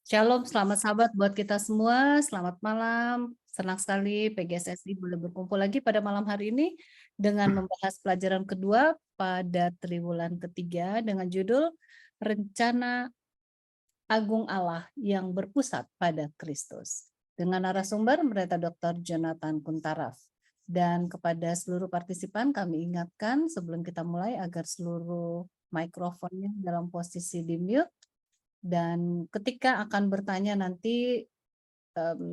Shalom, selamat sahabat buat kita semua. Selamat malam. Senang sekali PGSSI boleh berkumpul lagi pada malam hari ini dengan membahas pelajaran kedua pada triwulan ketiga dengan judul Rencana Agung Allah yang berpusat pada Kristus. Dengan narasumber Pendeta Dr. Jonathan Kuntaraf. Dan kepada seluruh partisipan kami ingatkan sebelum kita mulai agar seluruh mikrofonnya dalam posisi di mute. Dan ketika akan bertanya nanti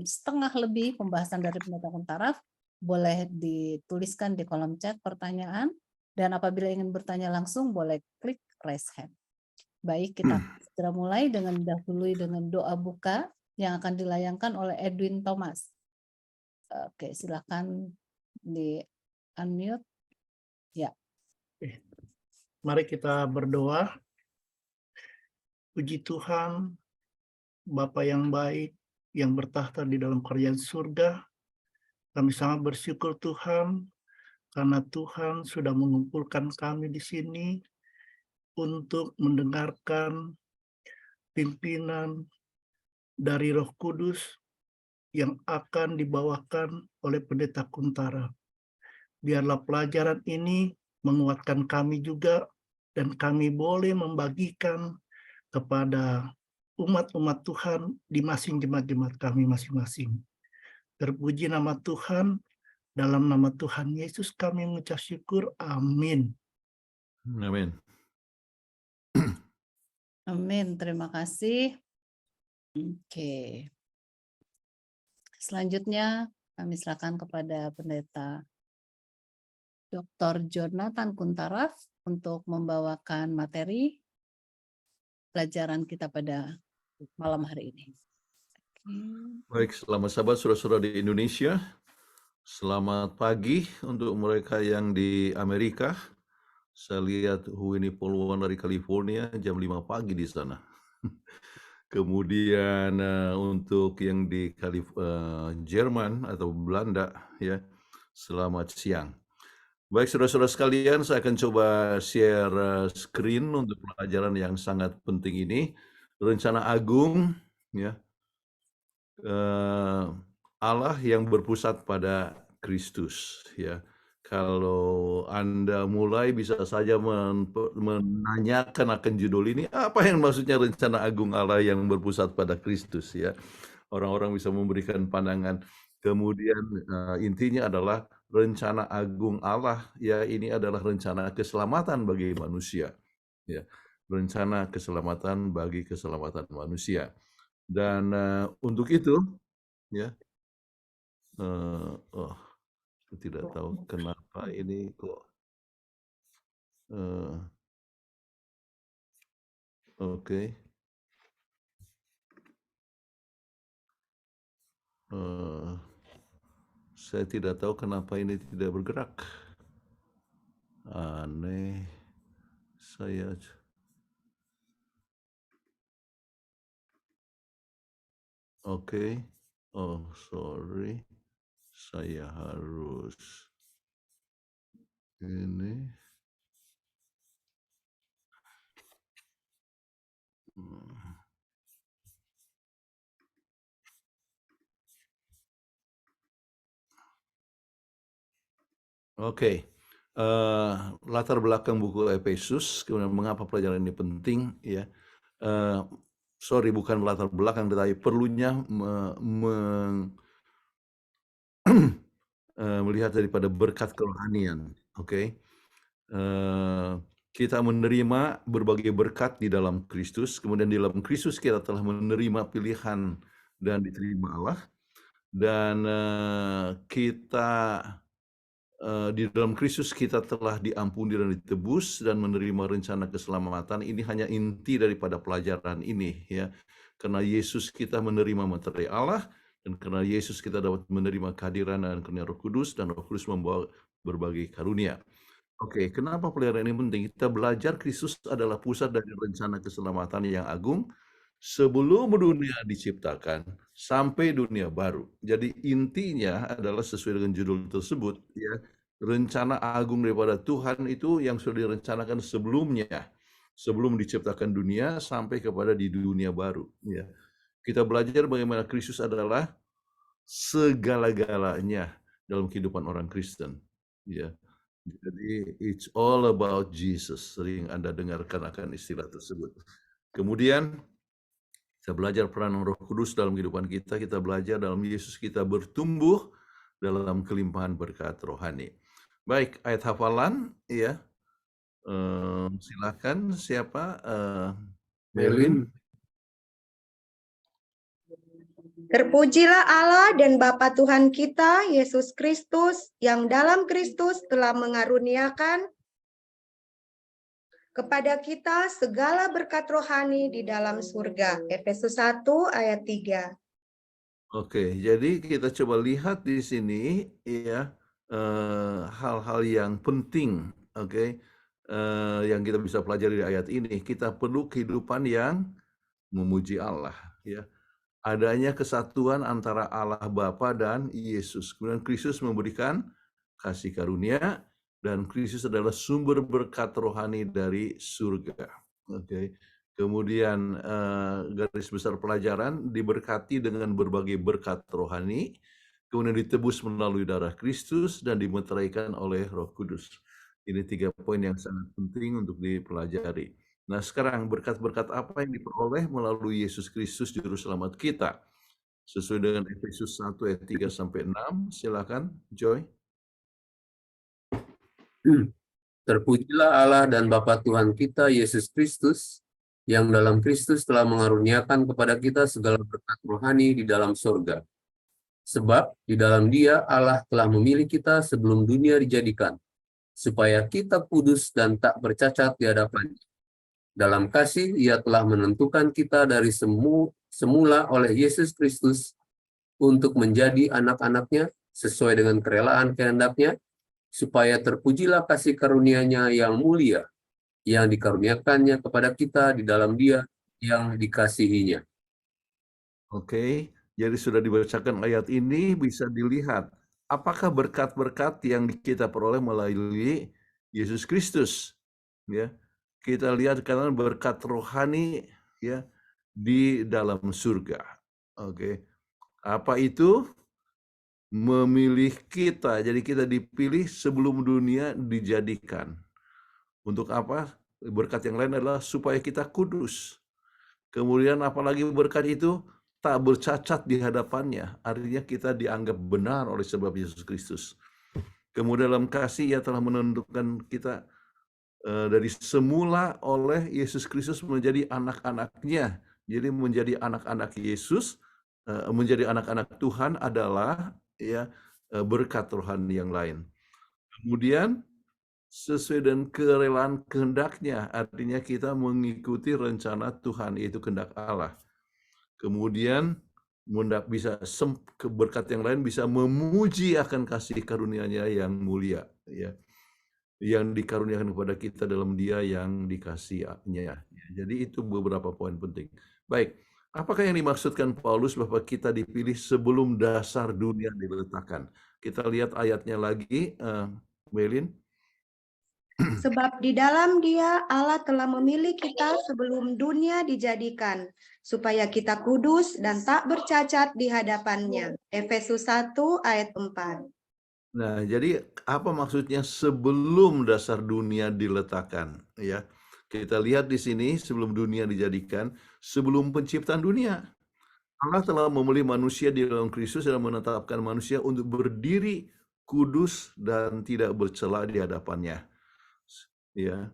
setengah lebih pembahasan dari Pendeta Kuntaraf, boleh dituliskan di kolom chat pertanyaan, dan apabila ingin bertanya langsung boleh klik raise hand. Baik, kita segera mulai dengan dahului dengan doa buka yang akan dilayangkan oleh Edwin Thomas. Oke, silakan di unmute. Ya. Mari kita berdoa. Puji Tuhan, Bapa yang baik, yang bertahta di dalam kerajaan surga. Kami sangat bersyukur Tuhan, karena Tuhan sudah mengumpulkan kami di sini untuk mendengarkan pimpinan dari Roh Kudus yang akan dibawakan oleh Pendeta Kuntara. Biarlah pelajaran ini menguatkan kami juga, dan kami boleh membagikan kepada umat-umat Tuhan di masing jemaat-jemaat kami masing-masing. Terpuji nama Tuhan, dalam nama Tuhan Yesus kami mengucap syukur. Amin. Amin. Amin, terima kasih. Oke. Selanjutnya kami silakan kepada Pendeta Dr. Jonathan Kuntaraf untuk membawakan materi pelajaran kita pada malam hari ini. Baik, selamat sahabat saudara-saudara di Indonesia. Selamat pagi untuk mereka yang di Amerika. Saya lihat ini poluan dari California jam 5 pagi di sana. Kemudian untuk yang di Jerman atau Belanda, ya, selamat siang. Baik, saudara-saudara sekalian, saya akan coba share screen untuk pelajaran yang sangat penting ini. Rencana agung, ya, Allah yang berpusat pada Kristus, ya. Kalau Anda mulai bisa saja menanyakan akan judul ini, apa yang maksudnya rencana agung Allah yang berpusat pada Kristus, ya. Orang-orang bisa memberikan pandangan. Kemudian intinya adalah rencana agung Allah, ya, ini adalah rencana keselamatan bagi manusia, ya. Rencana keselamatan bagi keselamatan manusia. Dan untuk itu, ya, saya tidak tahu kenapa ini kok oke. Saya tidak tahu kenapa ini tidak bergerak. Aneh. Saya oke. Oh, sorry. Saya harus ini. Oke. Latar belakang buku Efesus, kemudian mengapa pelajaran ini penting, ya. Sorry, bukan latar belakang, tetapi perlunya melihat daripada berkat kerohanian. Oke. Kita menerima berbagai berkat di dalam Kristus, kemudian di dalam Kristus kita telah menerima pilihan dan diterima Allah, dan kita di dalam Kristus kita telah diampuni dan ditebus dan menerima rencana keselamatan. Ini hanya inti daripada pelajaran ini, ya. Karena Yesus kita menerima materi Allah, dan karena Yesus kita dapat menerima kehadiran dan karunia Roh Kudus, dan Roh Kudus membawa berbagai karunia. Oke, kenapa pelajaran ini penting? Kita belajar Kristus adalah pusat dari rencana keselamatan yang agung sebelum dunia diciptakan sampai dunia baru. Jadi intinya adalah sesuai dengan judul tersebut, ya, rencana agung daripada Tuhan itu yang sudah direncanakan sebelumnya, sebelum diciptakan dunia sampai kepada di dunia baru, ya. Kita belajar bagaimana Kristus adalah segala-galanya dalam kehidupan orang Kristen. Ya, jadi it's all about Jesus. Sering Anda dengarkan akan istilah tersebut. Kemudian kita belajar peranan Roh Kudus dalam kehidupan kita. Kita belajar dalam Yesus kita bertumbuh dalam kelimpahan berkat rohani. Baik, ayat hafalan, ya. Silakan siapa? Melvin. Terpujilah Allah dan Bapa Tuhan kita, Yesus Kristus, yang dalam Kristus telah mengaruniakan kepada kita segala berkat rohani di dalam surga. Efesus 1 ayat 3. Oke, jadi kita coba lihat di sini ya hal-hal yang penting, oke, yang kita bisa pelajari di ayat ini. Kita perlu kehidupan yang memuji Allah, ya. Adanya kesatuan antara Allah Bapa dan Yesus. Kemudian Kristus memberikan kasih karunia dan Kristus adalah sumber berkat rohani dari surga. Oke. Kemudian garis besar pelajaran diberkati dengan berbagai berkat rohani, kemudian ditebus melalui darah Kristus dan dimeteraikan oleh Roh Kudus. Ini 3 poin yang sangat penting untuk dipelajari. Nah, sekarang berkat-berkat apa yang diperoleh melalui Yesus Kristus juru selamat kita? Sesuai dengan Efesus 1 ayat 3 sampai 6, silakan Joy. Terpujilah Allah dan Bapa Tuhan kita Yesus Kristus, yang dalam Kristus telah mengaruniakan kepada kita segala berkat rohani di dalam surga. Sebab di dalam Dia Allah telah memilih kita sebelum dunia dijadikan, supaya kita kudus dan tak bercacat di hadapan-Nya. Dalam kasih Ia telah menentukan kita dari semula oleh Yesus Kristus untuk menjadi anak-anak-Nya sesuai dengan kerelaan kehendak-Nya, supaya terpujilah kasih karunia-Nya yang mulia, yang dikaruniakannya kepada kita di dalam Dia yang dikasihi-Nya. Oke, jadi sudah dibacakan ayat ini, bisa dilihat apakah berkat-berkat yang kita peroleh melalui Yesus Kristus, ya. Kita lihat karena berkat rohani, ya, di dalam surga. Oke. Apa itu? Memilih kita. Jadi kita dipilih sebelum dunia dijadikan. Untuk apa? Berkat yang lain adalah supaya kita kudus. Kemudian apalagi berkat itu tak bercacat di hadapannya. Artinya kita dianggap benar oleh sebab Yesus Kristus. Kemudian dalam kasih Ia telah menentukan kita dari semula oleh Yesus Kristus menjadi anak-anak-Nya. Jadi menjadi anak-anak Yesus, menjadi anak-anak Tuhan adalah ya berkat rohani yang lain. Kemudian sesuai dengan kerelaan kehendak-Nya, artinya kita mengikuti rencana Tuhan, yaitu kehendak Allah. Kemudian bisa berkat yang lain bisa memuji akan kasih karunia-Nya yang mulia, ya, yang dikaruniakan kepada kita dalam Dia yang dikasihi-Nya. Jadi itu beberapa poin penting. Baik, apakah yang dimaksudkan Paulus bahwa kita dipilih sebelum dasar dunia diletakkan? Kita lihat ayatnya lagi, Melin. Sebab di dalam Dia Allah telah memilih kita sebelum dunia dijadikan, supaya kita kudus dan tak bercacat di hadapan-Nya. Efesus 1 ayat 4. Nah, jadi apa maksudnya sebelum dasar dunia diletakkan? Ya, kita lihat di sini sebelum dunia dijadikan, sebelum penciptaan dunia, Allah telah memilih manusia di dalam Kristus dan menetapkan manusia untuk berdiri kudus dan tidak bercela di hadapannya. Ya,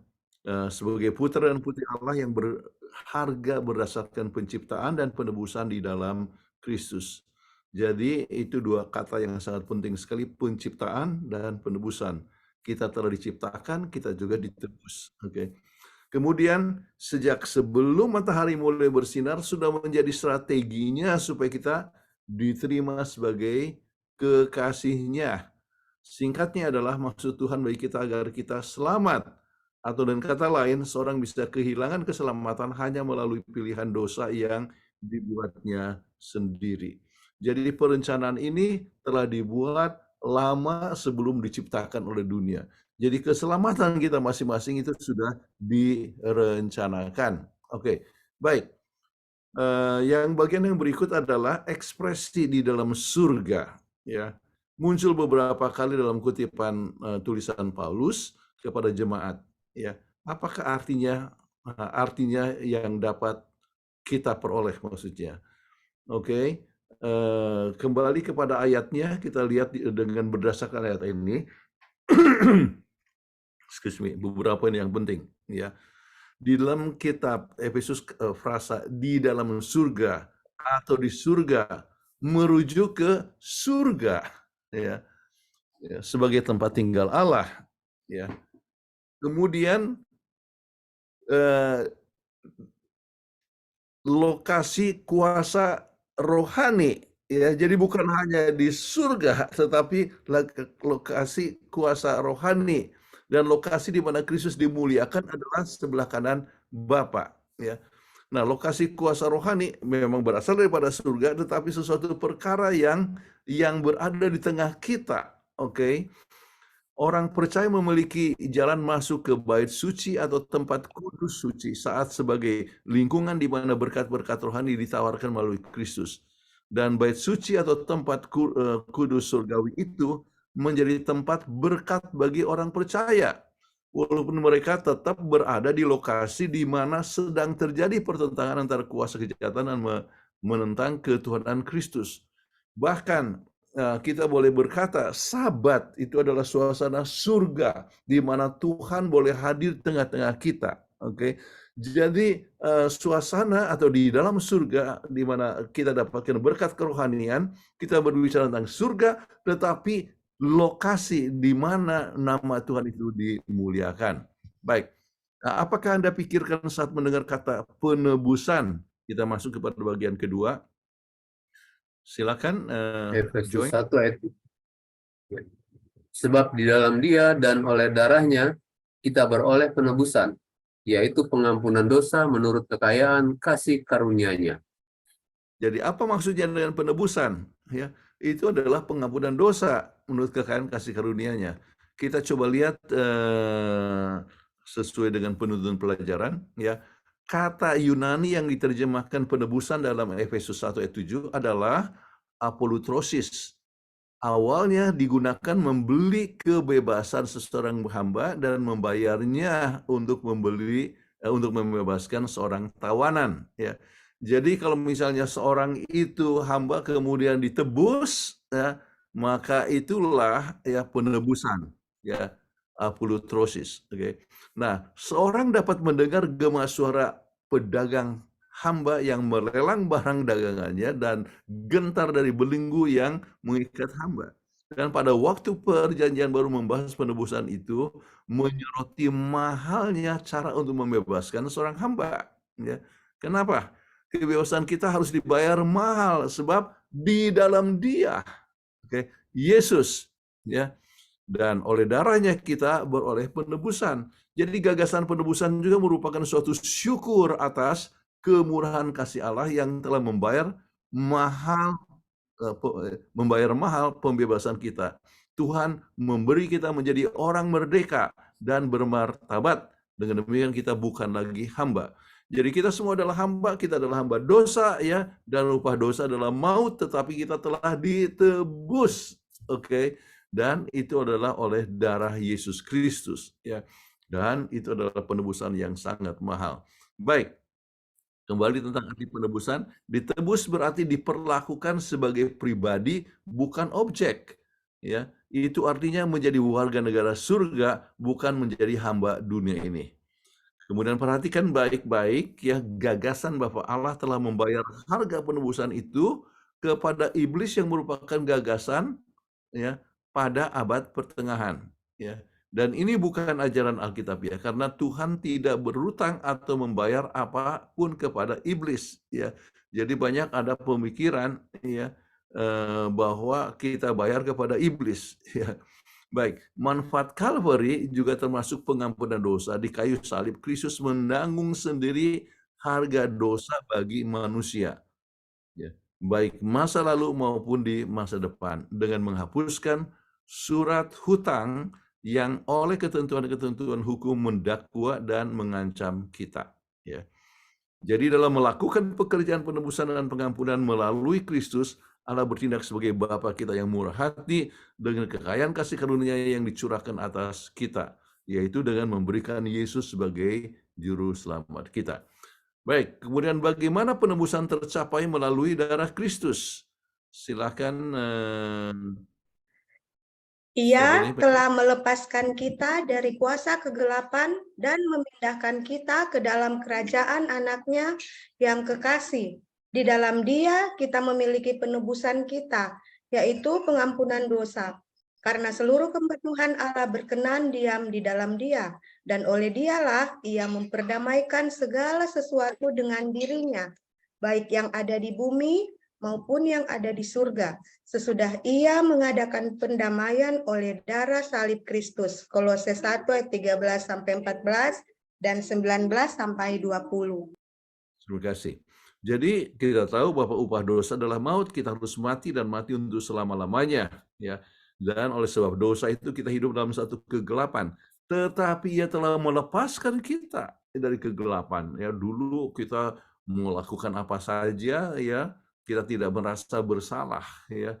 sebagai putra dan putri Allah yang berharga berdasarkan penciptaan dan penebusan di dalam Kristus. Jadi itu dua kata yang sangat penting sekali, penciptaan dan penebusan. Kita telah diciptakan, kita juga ditebus. Oke. Kemudian sejak sebelum matahari mulai bersinar sudah menjadi strateginya supaya kita diterima sebagai kekasih-Nya. Singkatnya adalah maksud Tuhan bagi kita agar kita selamat. Atau dengan kata lain, seorang bisa kehilangan keselamatan hanya melalui pilihan dosa yang dibuatnya sendiri. Jadi perencanaan ini telah dibuat lama sebelum diciptakan oleh dunia. Jadi keselamatan kita masing-masing itu sudah direncanakan. Oke, baik. Yang bagian yang berikut adalah ekspresi di dalam surga, ya. Muncul beberapa kali dalam kutipan tulisan Paulus kepada jemaat, ya. Apakah artinya yang dapat kita peroleh maksudnya? Oke. Kembali kepada ayatnya, kita lihat dengan berdasarkan ayat ini. Excuse me, beberapa ini yang penting, ya. Di dalam kitab Efesus, frasa di dalam surga atau di surga merujuk ke surga, ya, sebagai tempat tinggal Allah, ya. Kemudian lokasi kuasa rohani, ya. Jadi bukan hanya di surga, tetapi lokasi kuasa rohani, dan lokasi di mana Kristus dimuliakan adalah sebelah kanan Bapa, ya. Nah, lokasi kuasa rohani memang berasal daripada surga, tetapi sesuatu perkara yang berada di tengah kita, oke? Orang percaya memiliki jalan masuk ke bait suci atau tempat kudus suci saat sebagai lingkungan di mana berkat-berkat rohani ditawarkan melalui Kristus. Dan bait suci atau tempat kudus surgawi itu menjadi tempat berkat bagi orang percaya. Walaupun mereka tetap berada di lokasi di mana sedang terjadi pertentangan antara kuasa kejahatan dan menentang ketuhanan Kristus. Bahkan kita boleh berkata, Sabat itu adalah suasana surga di mana Tuhan boleh hadir di tengah-tengah kita. Oke, jadi suasana atau di dalam surga di mana kita dapatkan berkat kerohanian, kita berbicara tentang surga, tetapi lokasi di mana nama Tuhan itu dimuliakan. Baik, apakah Anda pikirkan saat mendengar kata penebusan? Kita masuk kepada bagian kedua. Silakan, Efesus Joy. 1 ayat 3. Sebab di dalam Dia dan oleh darahnya kita beroleh penebusan, yaitu pengampunan dosa menurut kekayaan kasih karunia-Nya. Jadi apa maksudnya dengan penebusan? Ya, itu adalah pengampunan dosa menurut kekayaan kasih karunia-Nya. Kita coba lihat sesuai dengan penuntun pelajaran, ya. Kata Yunani yang diterjemahkan penebusan dalam Efesus 1 ayat 7 adalah apolutrosis. Awalnya digunakan membeli kebebasan seseorang hamba dan membayarnya untuk membebaskan seorang tawanan, ya. Jadi kalau misalnya seorang itu hamba kemudian ditebus, ya, maka itulah ya penebusan, ya, apolutrosis. Oke. Nah, seorang dapat mendengar gema suara pedagang hamba yang melelang barang dagangannya dan gentar dari belenggu yang mengikat hamba. Dan pada waktu perjanjian baru membahas penebusan itu menyoroti mahalnya cara untuk membebaskan seorang hamba. Ya. Kenapa? Kebebasan kita harus dibayar mahal sebab di dalam Dia, Yesus, ya. Dan oleh darahnya kita beroleh penebusan. Jadi gagasan penebusan juga merupakan suatu syukur atas kemurahan kasih Allah yang telah membayar mahal pembebasan kita. Tuhan memberi kita menjadi orang merdeka dan bermartabat. Dengan demikian kita bukan lagi hamba. Jadi kita semua adalah hamba, kita adalah hamba dosa, ya, dan upah dosa adalah maut, tetapi kita telah ditebus, oke? Dan itu adalah oleh darah Yesus Kristus, ya. Dan itu adalah penebusan yang sangat mahal. Baik. Kembali tentang arti penebusan, ditebus berarti diperlakukan sebagai pribadi, bukan objek. Ya, itu artinya menjadi warga negara surga, bukan menjadi hamba dunia ini. Kemudian perhatikan baik-baik ya, gagasan bahwa Allah telah membayar harga penebusan itu kepada iblis yang merupakan gagasan ya pada abad pertengahan. Ya. Dan ini bukan ajaran Alkitab ya, karena Tuhan tidak berhutang atau membayar apapun kepada iblis ya. Jadi banyak ada pemikiran ya bahwa kita bayar kepada iblis ya. Baik, manfaat Calvary juga termasuk pengampunan dosa. Di kayu salib Kristus menanggung sendiri harga dosa bagi manusia. Ya, baik masa lalu maupun di masa depan dengan menghapuskan surat hutang yang oleh ketentuan-ketentuan hukum mendakwa dan mengancam kita. Ya. Jadi dalam melakukan pekerjaan penebusan dan pengampunan melalui Kristus, Allah bertindak sebagai Bapa kita yang murah hati dengan kekayaan kasih karunia yang dicurahkan atas kita, yaitu dengan memberikan Yesus sebagai juru selamat kita. Baik, kemudian bagaimana penebusan tercapai melalui darah Kristus? Silakan. Ia telah melepaskan kita dari kuasa kegelapan dan memindahkan kita ke dalam kerajaan anaknya yang kekasih. Di dalam Dia kita memiliki penebusan kita, yaitu pengampunan dosa. Karena seluruh kepenuhan Allah berkenan diam di dalam Dia, dan oleh Dialah Ia memperdamaikan segala sesuatu dengan dirinya, baik yang ada di bumi maupun yang ada di surga, sesudah Ia mengadakan pendamaian oleh darah salib Kristus. Kolose 1 ayat 13-14 dan 19-20. Terima kasih. Jadi kita tahu bahwa upah dosa adalah maut, kita harus mati dan mati untuk selama-lamanya, ya. Dan oleh sebab dosa itu kita hidup dalam satu kegelapan. Tetapi Ia telah melepaskan kita dari kegelapan. Ya, dulu kita melakukan apa saja, ya, kita tidak merasa bersalah, ya,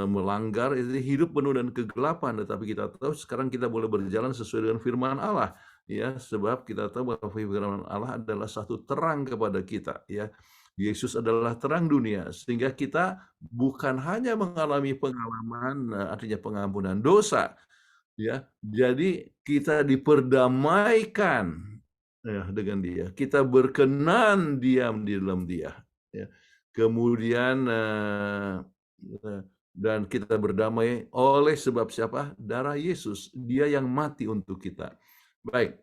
melanggar, itu hidup penuh dan kegelapan. Tetapi kita tahu sekarang kita boleh berjalan sesuai dengan firman Allah, ya, sebab kita tahu bahwa firman Allah adalah satu terang kepada kita, ya. Yesus adalah terang dunia, sehingga kita bukan hanya mengalami pengalaman, artinya pengampunan dosa, ya. Jadi kita diperdamaikan, ya, dengan Dia. Kita berkenan diam di dalam Dia, ya. Kemudian dan kita berdamai oleh sebab siapa? Darah Yesus. Dia yang mati untuk kita. Baik.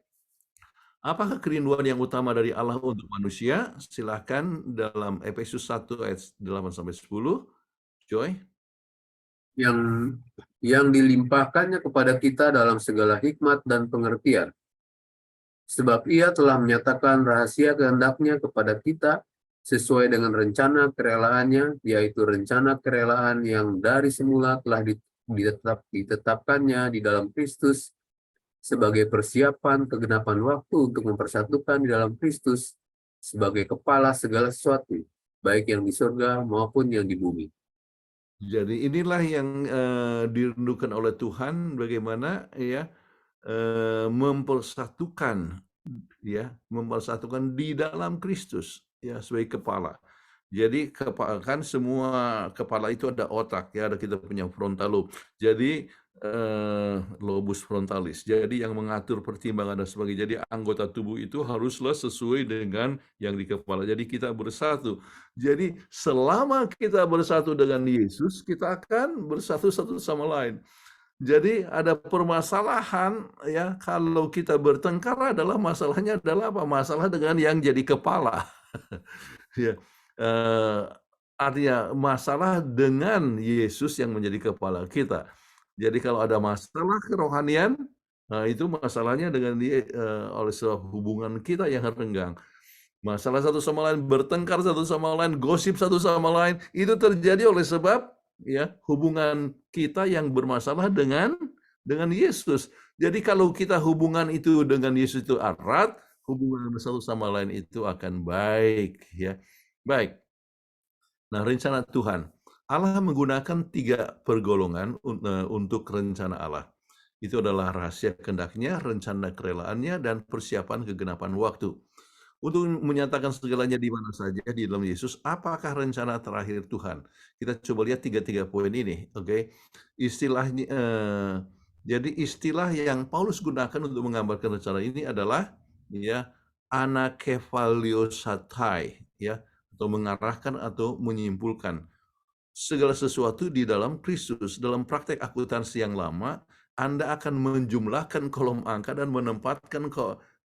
Apakah kerinduan yang utama dari Allah untuk manusia? Silakan dalam Efesus 1 ayat 8-10. Joy. Yang dilimpahkannya kepada kita dalam segala hikmat dan pengertian. Sebab Ia telah menyatakan rahasia kehendaknya kepada kita sesuai dengan rencana kerelaannya, yaitu rencana kerelaan yang dari semula telah ditetapkannya di dalam Kristus sebagai persiapan kegenapan waktu untuk mempersatukan di dalam Kristus sebagai kepala segala sesuatu, baik yang di surga maupun yang di bumi. Jadi inilah yang dirindukan oleh Tuhan, bagaimana, ya, mempersatukan di dalam Kristus, ya, sebagai kepala. Jadi kan semua kepala itu ada otak, ya, ada kita punya frontal lobe. Jadi lobus frontalis. Jadi yang mengatur pertimbangan dan sebagainya. Jadi anggota tubuh itu haruslah sesuai dengan yang di kepala. Jadi kita bersatu. Jadi selama kita bersatu dengan Yesus, kita akan bersatu satu sama lain. Jadi ada permasalahan, ya, kalau kita bertengkar adalah masalahnya adalah apa? Masalah dengan yang jadi kepala. Ya, artinya masalah dengan Yesus yang menjadi kepala kita. Jadi kalau ada masalah kerohanian, nah itu masalahnya dengan dia oleh sebab hubungan kita yang renggang. Masalah satu sama lain, bertengkar satu sama lain, gosip satu sama lain, itu terjadi oleh sebab, ya, hubungan kita yang bermasalah dengan Yesus. Jadi kalau kita hubungan itu dengan Yesus itu erat, hubungan satu sama lain itu akan baik, ya. Baik. Nah, rencana Tuhan. Allah menggunakan 3 pergolongan untuk rencana Allah. Itu adalah rahasia kehendaknya, rencana kerelaannya, dan persiapan kegenapan waktu. Untuk menyatakan segalanya di mana saja di dalam Yesus, apakah rencana terakhir Tuhan? Kita coba lihat 3 poin ini, oke? Istilahnya, jadi istilah yang Paulus gunakan untuk menggambarkan rencana ini adalah, ya, anakephaliosatai, ya, atau mengarahkan atau menyimpulkan segala sesuatu di dalam Kristus. Dalam praktek akuntansi yang lama, Anda akan menjumlahkan kolom angka dan menempatkan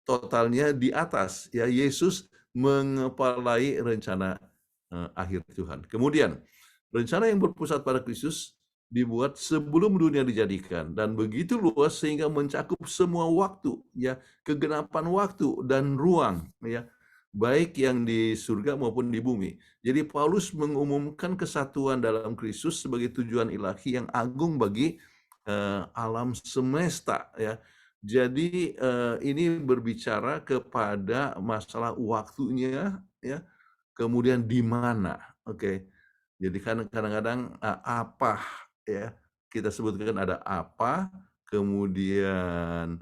totalnya di atas. Ya, Yesus mengepalai rencana akhir Tuhan. Kemudian, rencana yang berpusat pada Kristus dibuat sebelum dunia dijadikan dan begitu luas sehingga mencakup semua waktu, ya, kegenapan waktu dan ruang, ya, baik yang di surga maupun di bumi. Jadi Paulus mengumumkan kesatuan dalam Kristus sebagai tujuan ilahi yang agung bagi alam semesta, ya. Jadi ini berbicara kepada masalah waktunya, ya, kemudian di mana, oke. Jadi kan kadang-kadang apa, ya, kita sebutkan ada apa, kemudian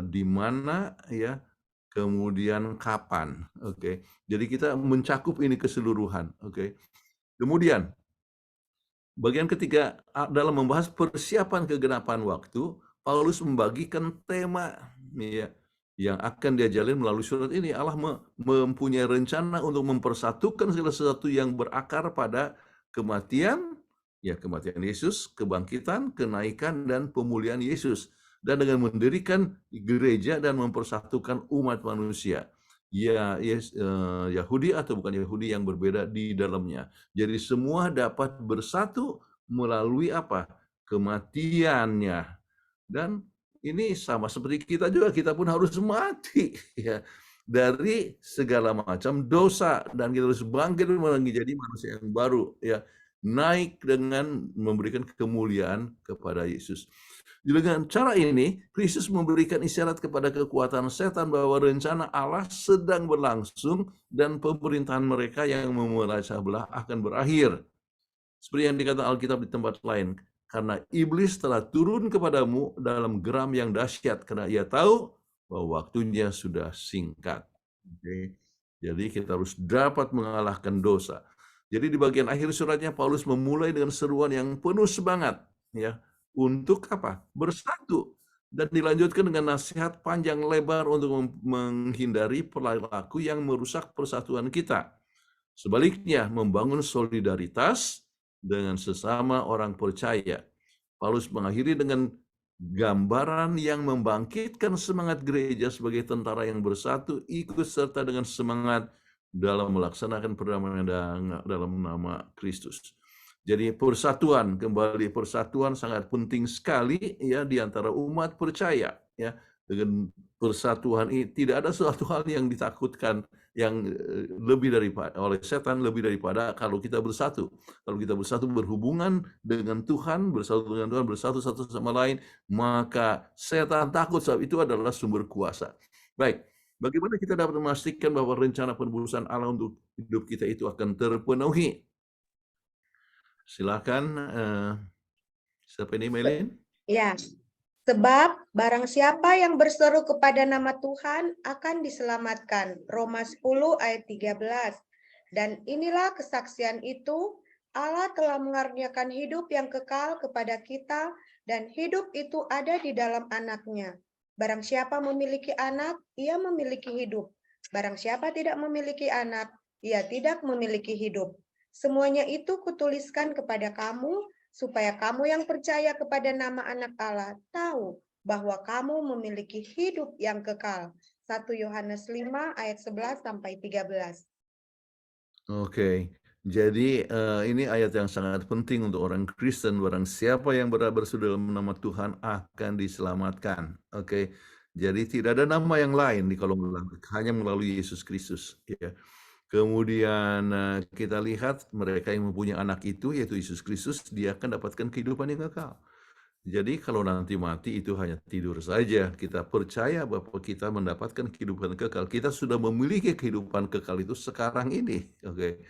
di mana, ya, kemudian kapan, oke. Jadi kita mencakup ini keseluruhan, oke. Kemudian bagian ketiga, dalam membahas persiapan kegenapan waktu, Paulus membagikan tema, ya, yang akan dia jalin melalui surat ini. Allah mempunyai rencana untuk mempersatukan segala sesuatu yang berakar pada kematian, ya, kematian Yesus, kebangkitan, kenaikan, dan pemulihan Yesus. Dan dengan mendirikan gereja dan mempersatukan umat manusia, ya, Yahudi atau bukan Yahudi yang berbeda di dalamnya. Jadi semua dapat bersatu melalui apa? Kematiannya. Dan ini sama seperti kita juga, kita pun harus mati, ya, dari segala macam dosa, dan kita harus bangkit menjadi manusia yang baru, ya, naik dengan memberikan kemuliaan kepada Yesus. Dengan cara ini, Kristus memberikan isyarat kepada kekuatan setan bahwa rencana Allah sedang berlangsung dan pemerintahan mereka yang memecah belah akan berakhir. Seperti yang dikatakan Alkitab di tempat lain, karena iblis telah turun kepadamu dalam geram yang dahsyat, karena ia tahu bahwa waktunya sudah singkat. Oke. Jadi kita harus dapat mengalahkan dosa. Jadi di bagian akhir suratnya Paulus memulai dengan seruan yang penuh semangat, ya, untuk apa? Bersatu, dan dilanjutkan dengan nasihat panjang lebar untuk menghindari perilaku yang merusak persatuan kita. Sebaliknya, membangun solidaritas dengan sesama orang percaya. Paulus mengakhiri dengan gambaran yang membangkitkan semangat gereja sebagai tentara yang bersatu, ikut serta dengan semangat dalam melaksanakan perdamaian dalam nama Kristus. Jadi persatuan, kembali persatuan sangat penting sekali, ya, di antara umat percaya, ya. Dengan persatuan ini tidak ada suatu hal yang ditakutkan yang lebih daripada oleh setan, lebih daripada kalau kita bersatu. Kalau kita bersatu berhubungan dengan Tuhan, bersatu dengan Tuhan, bersatu satu sama lain, maka setan takut, sebab itu adalah sumber kuasa. Baik, bagaimana kita dapat memastikan bahwa rencana penebusan Allah untuk hidup kita itu akan terpenuhi? Silakan, siapa ini, Melin? Ya, sebab barang siapa yang berseru kepada nama Tuhan akan diselamatkan. Roma 10 ayat 13. Dan inilah kesaksian itu, Allah telah mengaruniakan hidup yang kekal kepada kita, dan hidup itu ada di dalam anaknya. Barang siapa memiliki anak, ia memiliki hidup. Barang siapa tidak memiliki anak, ia tidak memiliki hidup. Semuanya itu kutuliskan kepada kamu, supaya kamu yang percaya kepada nama anak Allah tahu bahwa kamu memiliki hidup yang kekal. 1 Yohanes 5 ayat 11 sampai 13. Oke, jadi ini ayat yang sangat penting untuk orang Kristen. Barang siapa yang berseru dalam nama Tuhan akan diselamatkan. Oke, jadi tidak ada nama yang lain di kolom langit, hanya melalui Yesus Kristus, ya. Kemudian kita lihat mereka yang mempunyai anak itu, yaitu Yesus Kristus, dia akan dapatkan kehidupan yang kekal. Jadi kalau nanti mati itu hanya tidur saja. Kita percaya bahwa kita mendapatkan kehidupan kekal. Kita sudah memiliki kehidupan kekal itu sekarang ini. Oke,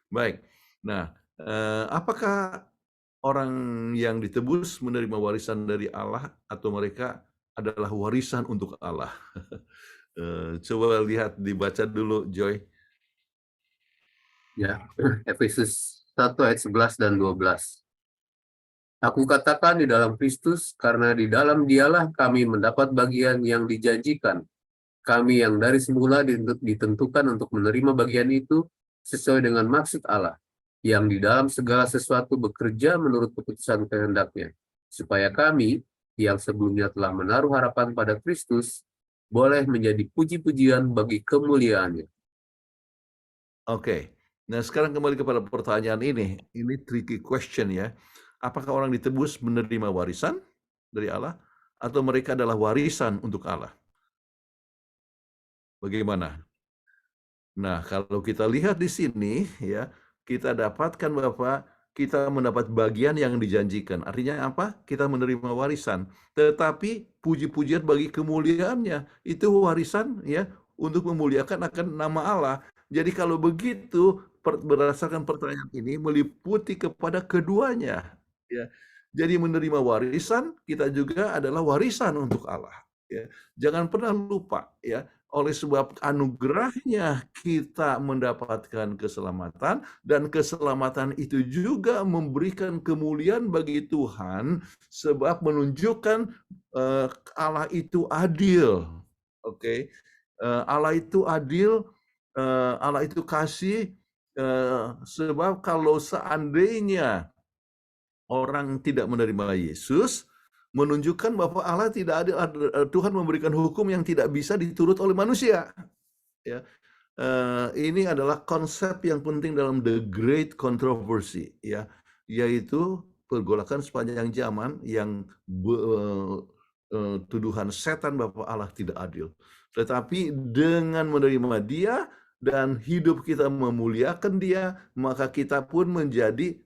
baik. Nah, apakah orang yang ditebus menerima warisan dari Allah atau mereka adalah warisan untuk Allah? Coba lihat, dibaca dulu, Joy. Ya, Efesus 1 ayat 11 dan 12. Aku katakan di dalam Kristus, karena di dalam Dialah kami mendapat bagian yang dijanjikan. Kami yang dari semula ditentukan untuk menerima bagian itu sesuai dengan maksud Allah, yang di dalam segala sesuatu bekerja menurut keputusan kehendak-Nya, supaya kami yang sebelumnya telah menaruh harapan pada Kristus boleh menjadi puji-pujian bagi kemuliaan-Nya. Oke. Nah, sekarang kembali kepada pertanyaan ini. Ini tricky question, ya. Apakah orang ditebus menerima warisan dari Allah atau mereka adalah warisan untuk Allah? Bagaimana? Nah, kalau kita lihat di sini, ya, kita dapatkan bahwa kita mendapat bagian yang dijanjikan. Artinya apa? Kita menerima warisan. Tetapi puji-pujian bagi kemuliaannya, itu warisan ya untuk memuliakan akan nama Allah. Jadi kalau begitu, berdasarkan pertanyaan ini meliputi kepada keduanya. Ya. Jadi menerima warisan, kita juga adalah warisan untuk Allah. Ya. Jangan pernah lupa ya. Oleh sebab anugerahnya kita mendapatkan keselamatan, dan keselamatan itu juga memberikan kemuliaan bagi Tuhan sebab menunjukkan Allah itu adil. Oke. Allah itu adil, Allah itu kasih, sebab kalau seandainya orang tidak menerima Yesus, menunjukkan bahwa Allah tidak ada, Tuhan memberikan hukum yang tidak bisa diturut oleh manusia. Ya, ini adalah konsep yang penting dalam the great controversy, ya, yaitu pergolakan sepanjang zaman yang tuduhan setan bahwa Allah tidak adil. Tetapi dengan menerima Dia dan hidup kita memuliakan Dia, maka kita pun menjadi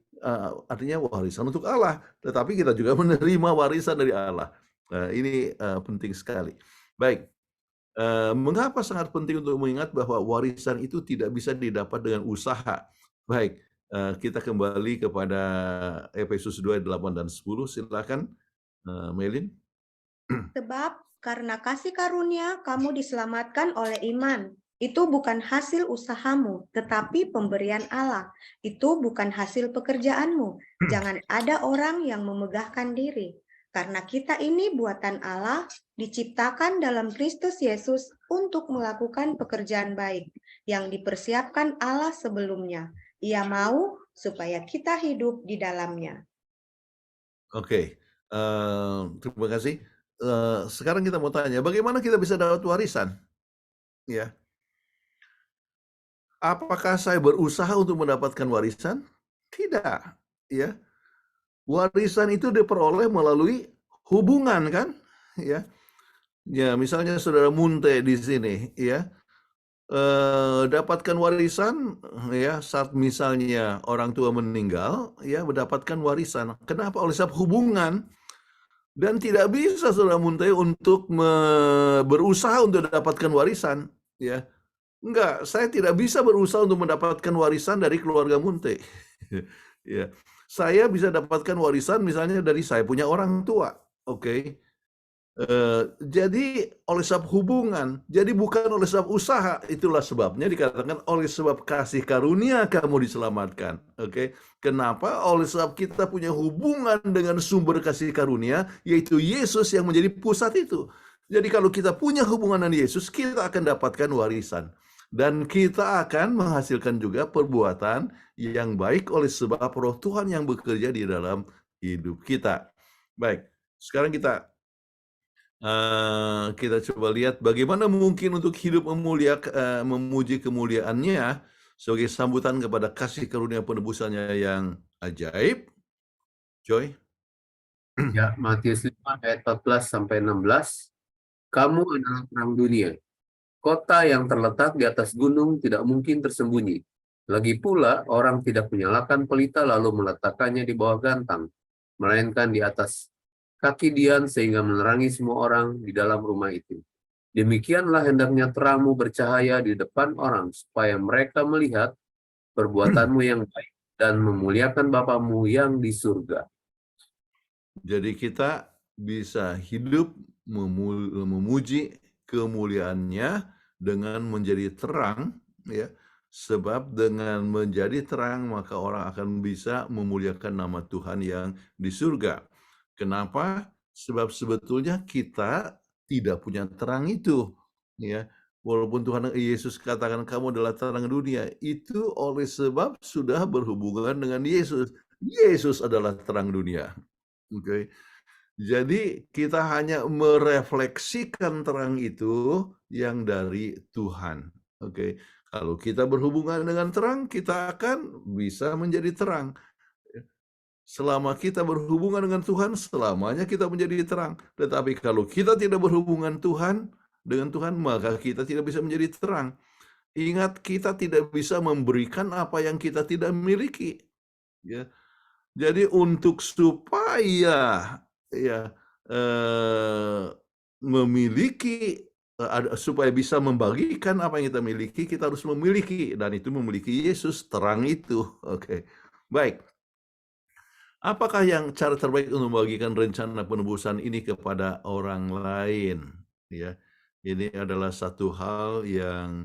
artinya warisan untuk Allah, tetapi kita juga menerima warisan dari Allah. Ini penting sekali. Baik, mengapa sangat penting untuk mengingat bahwa warisan itu tidak bisa didapat dengan usaha? Baik, kita kembali kepada Efesus 2 ayat 8 dan 10. Silakan, Melin. Sebab karena kasih karunia kamu diselamatkan oleh iman. Itu bukan hasil usahamu, tetapi pemberian Allah. Itu bukan hasil pekerjaanmu. Jangan ada orang yang memegahkan diri. Karena kita ini buatan Allah, diciptakan dalam Kristus Yesus untuk melakukan pekerjaan baik yang dipersiapkan Allah sebelumnya. Ia mau supaya kita hidup di dalamnya. Oke, terima kasih. Sekarang kita mau tanya, bagaimana kita bisa dapat warisan? Ya. Apakah saya berusaha untuk mendapatkan warisan? Tidak, ya. Warisan itu diperoleh melalui hubungan, kan? Ya. Ya, misalnya saudara Munte di sini, ya. Dapatkan warisan, ya, saat misalnya orang tua meninggal, ya, mendapatkan warisan. Kenapa? Oleh sebab hubungan. Dan tidak bisa saudara Munte untuk berusaha untuk mendapatkan warisan, ya. Enggak, saya tidak bisa berusaha untuk mendapatkan warisan dari keluarga Munte. Ya, saya bisa dapatkan warisan misalnya dari saya punya orang tua, oke. Jadi oleh sebab hubungan, jadi bukan oleh sebab usaha. Itulah sebabnya dikatakan oleh sebab kasih karunia kamu diselamatkan, oke. Kenapa? Oleh sebab kita punya hubungan dengan sumber kasih karunia, yaitu Yesus yang menjadi pusat itu. Jadi kalau kita punya hubungan dengan Yesus, kita akan dapatkan warisan. Dan kita akan menghasilkan juga perbuatan yang baik oleh sebab Roh Tuhan yang bekerja di dalam hidup kita. Baik, sekarang kita coba lihat bagaimana mungkin untuk hidup memuji kemuliaannya sebagai sambutan kepada kasih karunia penebusannya yang ajaib. Joy? Ya, Matius 5 ayat 14 sampai 16. Kamu adalah terang dunia. Kota yang terletak di atas gunung tidak mungkin tersembunyi. Lagi pula, orang tidak menyalakan pelita lalu meletakkannya di bawah gantang, melainkan di atas kaki dian sehingga menerangi semua orang di dalam rumah itu. Demikianlah hendaknya terangmu bercahaya di depan orang, supaya mereka melihat perbuatanmu yang baik dan memuliakan Bapamu yang di surga. Jadi kita bisa hidup memuji kemuliaannya dengan menjadi terang, ya. Sebab dengan menjadi terang maka orang akan bisa memuliakan nama Tuhan yang di surga. Kenapa? Sebab sebetulnya kita tidak punya terang itu, ya. Walaupun Tuhan Yesus katakan kamu adalah terang dunia, itu oleh sebab sudah berhubungan dengan Yesus. Yesus adalah terang dunia. Oke. Jadi kita hanya merefleksikan terang itu yang dari Tuhan. Oke. Kalau kita berhubungan dengan terang, kita akan bisa menjadi terang. Selama kita berhubungan dengan Tuhan, selamanya kita menjadi terang. Tetapi kalau kita tidak berhubungan dengan Tuhan, maka kita tidak bisa menjadi terang. Ingat, kita tidak bisa memberikan apa yang kita tidak miliki. Ya. Jadi untuk supaya ya memiliki supaya bisa membagikan apa yang kita miliki, kita harus memiliki, dan itu memiliki Yesus, terang itu. Oke. Baik. Apakah yang cara terbaik untuk membagikan rencana penebusan ini kepada orang lain? Ya, ini adalah satu hal yang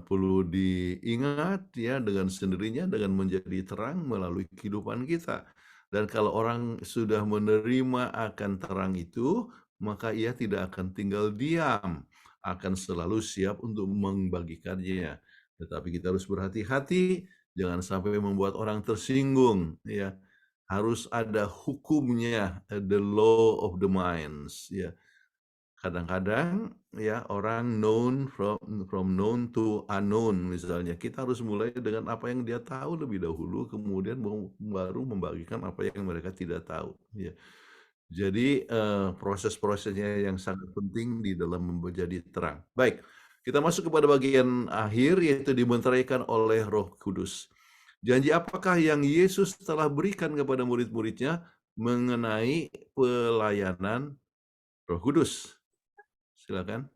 perlu diingat ya, dengan sendirinya dengan menjadi terang melalui kehidupan kita. Dan kalau orang sudah menerima akan terang itu, maka ia tidak akan tinggal diam, akan selalu siap untuk membagikannya. Tetapi kita harus berhati-hati, jangan sampai membuat orang tersinggung ya. Harus ada hukumnya, the law of the minds ya. Kadang-kadang ya orang known from known to unknown misalnya. Kita harus mulai dengan apa yang dia tahu lebih dahulu, kemudian baru membagikan apa yang mereka tidak tahu ya. Jadi proses-prosesnya yang sangat penting di dalam menjadi terang. Baik, kita masuk kepada bagian akhir, yaitu dimenteraikan oleh Roh Kudus. Janji apakah yang Yesus telah berikan kepada murid-muridnya mengenai pelayanan Roh Kudus? Silakan.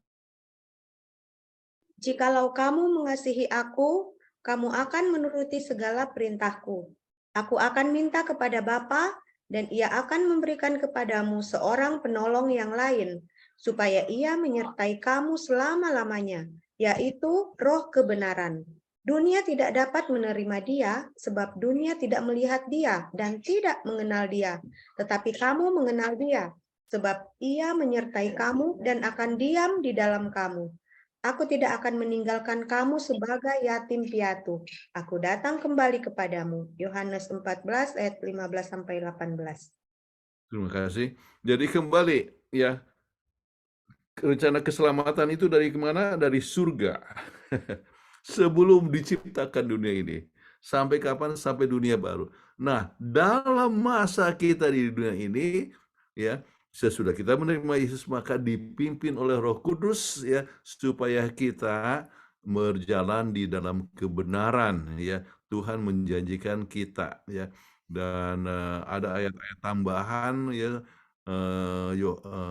Jikalau kamu mengasihi aku, kamu akan menuruti segala perintahku. Aku akan minta kepada Bapa, dan ia akan memberikan kepadamu seorang penolong yang lain, supaya ia menyertai kamu selama-lamanya, yaitu Roh kebenaran. Dunia tidak dapat menerima dia, sebab dunia tidak melihat dia dan tidak mengenal dia. Tetapi kamu mengenal dia, sebab ia menyertai kamu dan akan diam di dalam kamu. Aku tidak akan meninggalkan kamu sebagai yatim piatu. Aku datang kembali kepadamu. Yohanes 14 ayat 15-18. Terima kasih. Jadi kembali ya, rencana keselamatan itu dari kemana? Dari surga. Sebelum diciptakan dunia ini. Sampai kapan? Sampai dunia baru. Nah, dalam masa kita di dunia ini, ya, sesudah kita menerima Yesus, maka dipimpin oleh Roh Kudus, ya, supaya kita berjalan di dalam kebenaran, ya. Tuhan menjanjikan kita, ya. Dan ada ayat-ayat tambahan, ya,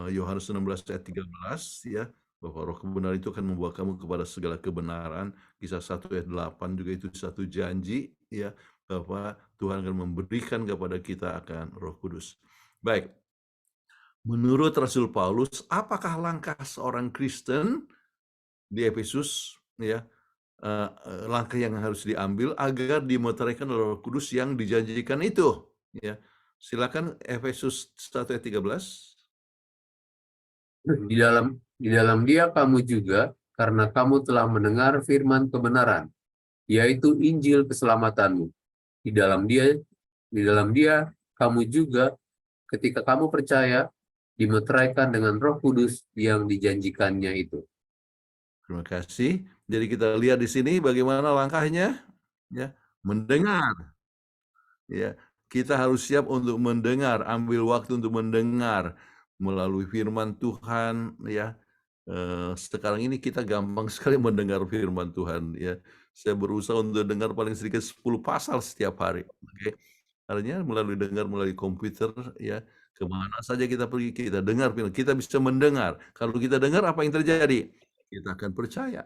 Yohanes 16 ayat 13, ya, bahwa Roh kebenaran itu akan membawa kamu kepada segala kebenaran. Kisah 1 ayat 8 juga itu satu janji ya, bahwa Tuhan akan memberikan kepada kita akan Roh Kudus. Baik. Menurut Rasul Paulus, apakah langkah seorang Kristen di Efesus ya, langkah yang harus diambil agar dimeteraikan oleh Roh Kudus yang dijanjikan itu ya. Silakan Efesus 1 ayat 13. Di dalam dia kamu juga, karena kamu telah mendengar firman kebenaran, yaitu Injil keselamatanmu. Di dalam dia kamu juga, ketika kamu percaya, dimeteraikan dengan Roh Kudus yang dijanjikannya itu. Terima kasih. Jadi kita lihat di sini bagaimana langkahnya, ya, mendengar. Ya, kita harus siap untuk mendengar, ambil waktu untuk mendengar melalui firman Tuhan ya. Sekarang ini kita gampang sekali mendengar firman Tuhan ya. Saya berusaha untuk dengar paling sedikit 10 pasal setiap hari. Oke. Artinya melalui komputer ya, kemana saja kita pergi kita dengar firman, kita bisa mendengar. Kalau kita dengar apa yang terjadi? Kita akan percaya.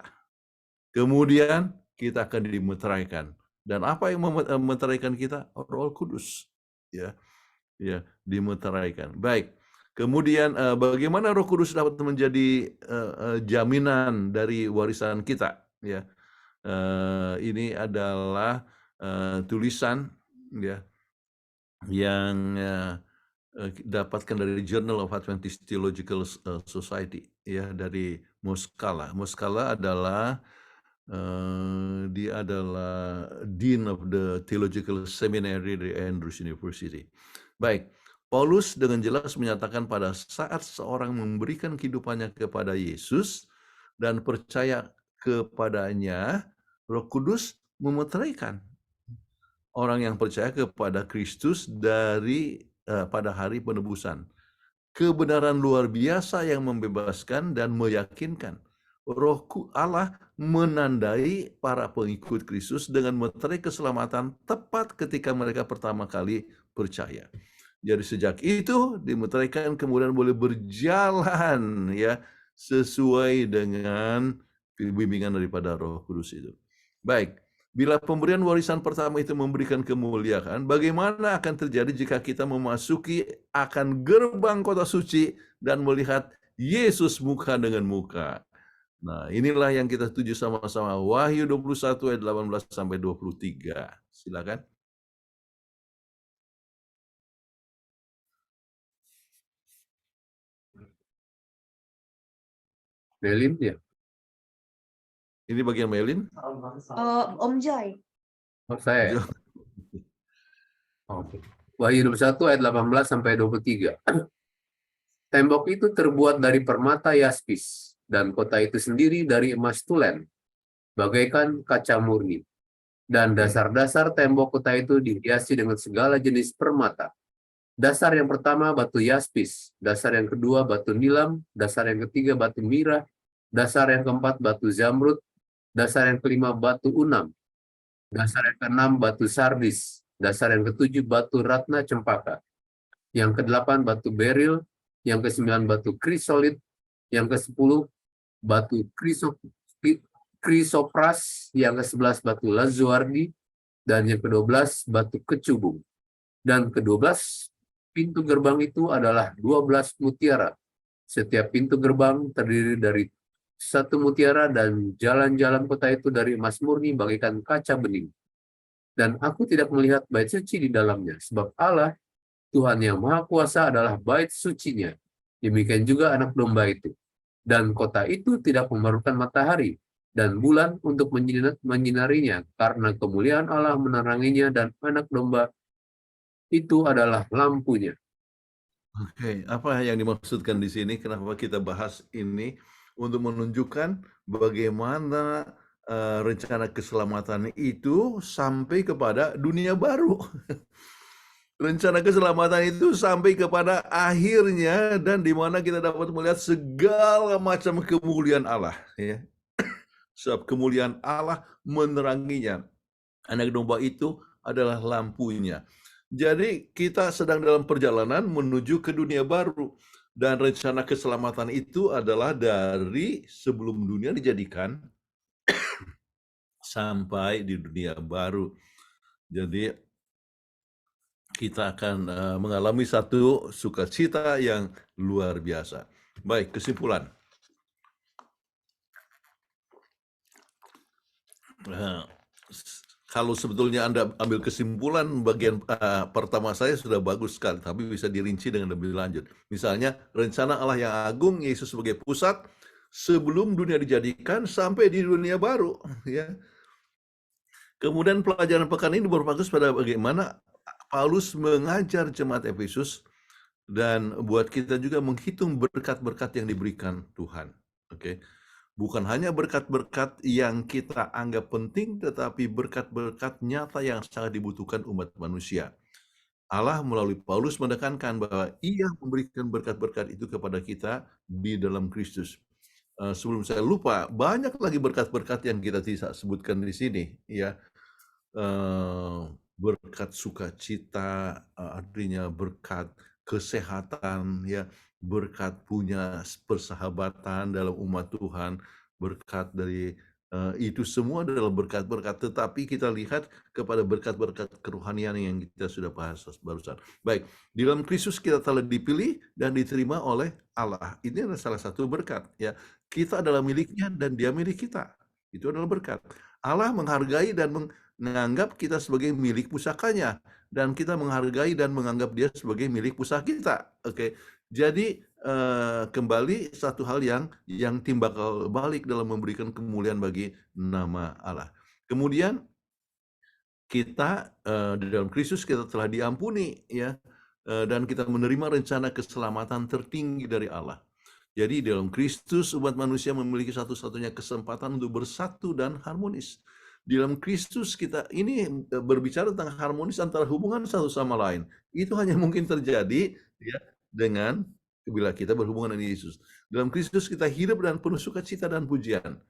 Kemudian kita akan dimeteraikan. Dan apa yang memeteraikan kita? Roh Kudus. Ya, ya, dimeteraikan. Baik. Kemudian bagaimana Roh Kudus dapat menjadi jaminan dari warisan kita? Ya, ini adalah tulisan ya yang dapatkan dari Journal of Adventist Theological Society ya, dari Moskala. Moskala adalah dia adalah Dean of the Theological Seminary di Andrews University. Baik, Paulus dengan jelas menyatakan pada saat seorang memberikan kehidupannya kepada Yesus dan percaya kepadanya, Roh Kudus memeteraikan orang yang percaya kepada Kristus dari pada hari penebusan. Kebenaran luar biasa yang membebaskan dan meyakinkan. Roh Allah menandai para pengikut Kristus dengan meterai keselamatan tepat ketika mereka pertama kali percaya. Jadi sejak itu dimeteraikan kemudian boleh berjalan ya sesuai dengan bimbingan daripada Roh Kudus itu. Baik, bila pemberian warisan pertama itu memberikan kemuliaan, bagaimana akan terjadi jika kita memasuki akan gerbang kota suci dan melihat Yesus muka dengan muka? Nah, inilah yang kita tuju sama-sama. Wahyu 21 ayat 18 sampai 23. Silakan. Melin ya? Ini bagian Melin. Om Joy. Oh, saya. Oke. Wahyu 21 ayat 18 sampai 23. Tembok itu terbuat dari permata yaspis, dan kota itu sendiri dari emas tulen, bagaikan kaca murni. Dan dasar-dasar tembok kota itu dihiasi dengan segala jenis permata. Dasar yang pertama batu yaspis, dasar yang kedua batu nilam, dasar yang ketiga batu mirah, dasar yang keempat batu zamrud, dasar yang kelima batu unam, dasar yang keenam batu sardis, dasar yang ketujuh batu ratna cempaka, yang kedelapan batu beril, yang kesembilan batu krisolit, yang kesepuluh batu krisopras, yang ke-11 batu lazuardi, dan yang ke-12 batu kecubung. Dan ke-12 pintu gerbang itu adalah 12 mutiara. Setiap pintu gerbang terdiri dari satu mutiara, dan jalan-jalan kota itu dari emas murni bagaikan kaca bening. Dan aku tidak melihat bait suci di dalamnya, sebab Allah, Tuhan yang Maha Kuasa adalah bait sucinya. Demikian juga anak domba itu. Dan kota itu tidak memerlukan matahari dan bulan untuk menyinarinya, karena kemuliaan Allah meneranginya, dan anak domba itu adalah lampunya. Oke, apa yang dimaksudkan di sini? Kenapa kita bahas ini? Untuk menunjukkan bagaimana rencana keselamatan itu sampai kepada dunia baru. Rencana keselamatan itu sampai kepada akhirnya, dan di mana kita dapat melihat segala macam kemuliaan Allah. Ya. Sebab kemuliaan Allah meneranginya. Anak domba itu adalah lampunya. Jadi kita sedang dalam perjalanan menuju ke dunia baru. Dan rencana keselamatan itu adalah dari sebelum dunia dijadikan sampai di dunia baru. Jadi kita akan mengalami satu sukacita yang luar biasa. Baik, kesimpulan. Kalau sebetulnya Anda ambil kesimpulan bagian pertama saya sudah bagus sekali, tapi bisa dirinci dengan lebih lanjut. Misalnya, rencana Allah yang agung, Yesus sebagai pusat, sebelum dunia dijadikan sampai di dunia baru. Ya. Kemudian pelajaran pekan ini berfokus pada bagaimana Paulus mengajar jemaat Efesus, dan buat kita juga menghitung berkat-berkat yang diberikan Tuhan. Oke. Bukan hanya berkat-berkat yang kita anggap penting, tetapi berkat-berkat nyata yang sangat dibutuhkan umat manusia. Allah melalui Paulus menekankan bahwa Ia memberikan berkat-berkat itu kepada kita di dalam Kristus. Sebelum saya lupa, banyak lagi berkat-berkat yang kita tidak sebutkan di sini, ya. Berkat sukacita, artinya berkat kesehatan, ya, berkat punya persahabatan dalam umat Tuhan, berkat dari itu semua adalah berkat-berkat, tetapi kita lihat kepada berkat-berkat kerohanian yang kita sudah bahas barusan. Baik, di dalam Kristus kita telah dipilih dan diterima oleh Allah. Ini adalah salah satu berkat, ya. Kita adalah miliknya dan Dia milik kita. Itu adalah berkat. Allah menghargai dan menganggap kita sebagai milik pusakanya, dan kita menghargai dan menganggap Dia sebagai milik pusaka kita. Oke. Jadi kembali satu hal yang timbal balik dalam memberikan kemuliaan bagi nama Allah. Kemudian kita di dalam Kristus kita telah diampuni, ya, dan kita menerima rencana keselamatan tertinggi dari Allah. Jadi dalam Kristus umat manusia memiliki satu-satunya kesempatan untuk bersatu dan harmonis. Di dalam Kristus kita ini berbicara tentang harmonis antara hubungan satu sama lain. Itu hanya mungkin terjadi, ya, dengan bila kita berhubungan dengan Yesus. Dalam Kristus kita hidup dan penuh sukacita dan pujian.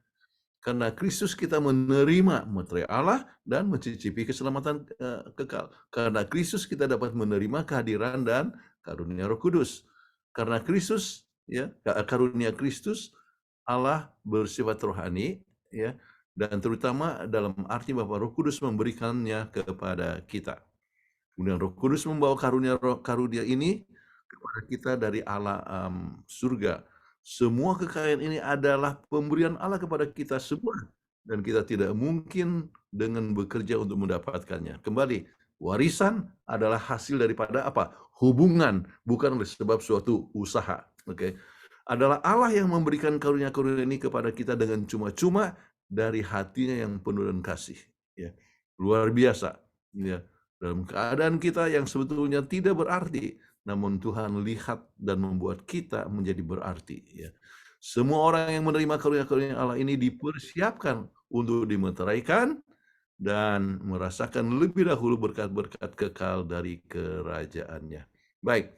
Karena Kristus kita menerima meterai Allah dan mencicipi keselamatan kekal. Karena Kristus kita dapat menerima kehadiran dan karunia Roh Kudus. Karena Kristus, ya, karunia Kristus, Allah bersifat rohani, ya, dan terutama dalam arti bahwa Roh Kudus memberikannya kepada kita. Kemudian Roh Kudus membawa karunia ini kepada kita dari Allah surga. Semua kekayaan ini adalah pemberian Allah kepada kita semua, dan kita tidak mungkin dengan bekerja untuk mendapatkannya. Kembali, warisan adalah hasil daripada apa? Hubungan, bukan oleh sebab suatu usaha. Oke, adalah Allah yang memberikan karunia-karunia ini kepada kita dengan cuma-cuma dari hatinya yang penuh dengan kasih. Ya, luar biasa. Ya, dalam keadaan kita yang sebetulnya tidak berarti, namun Tuhan lihat dan membuat kita menjadi berarti. Ya. Semua orang yang menerima karunia-karunia Allah ini dipersiapkan untuk dimeteraikan dan merasakan lebih dahulu berkat-berkat kekal dari kerajaannya. Baik,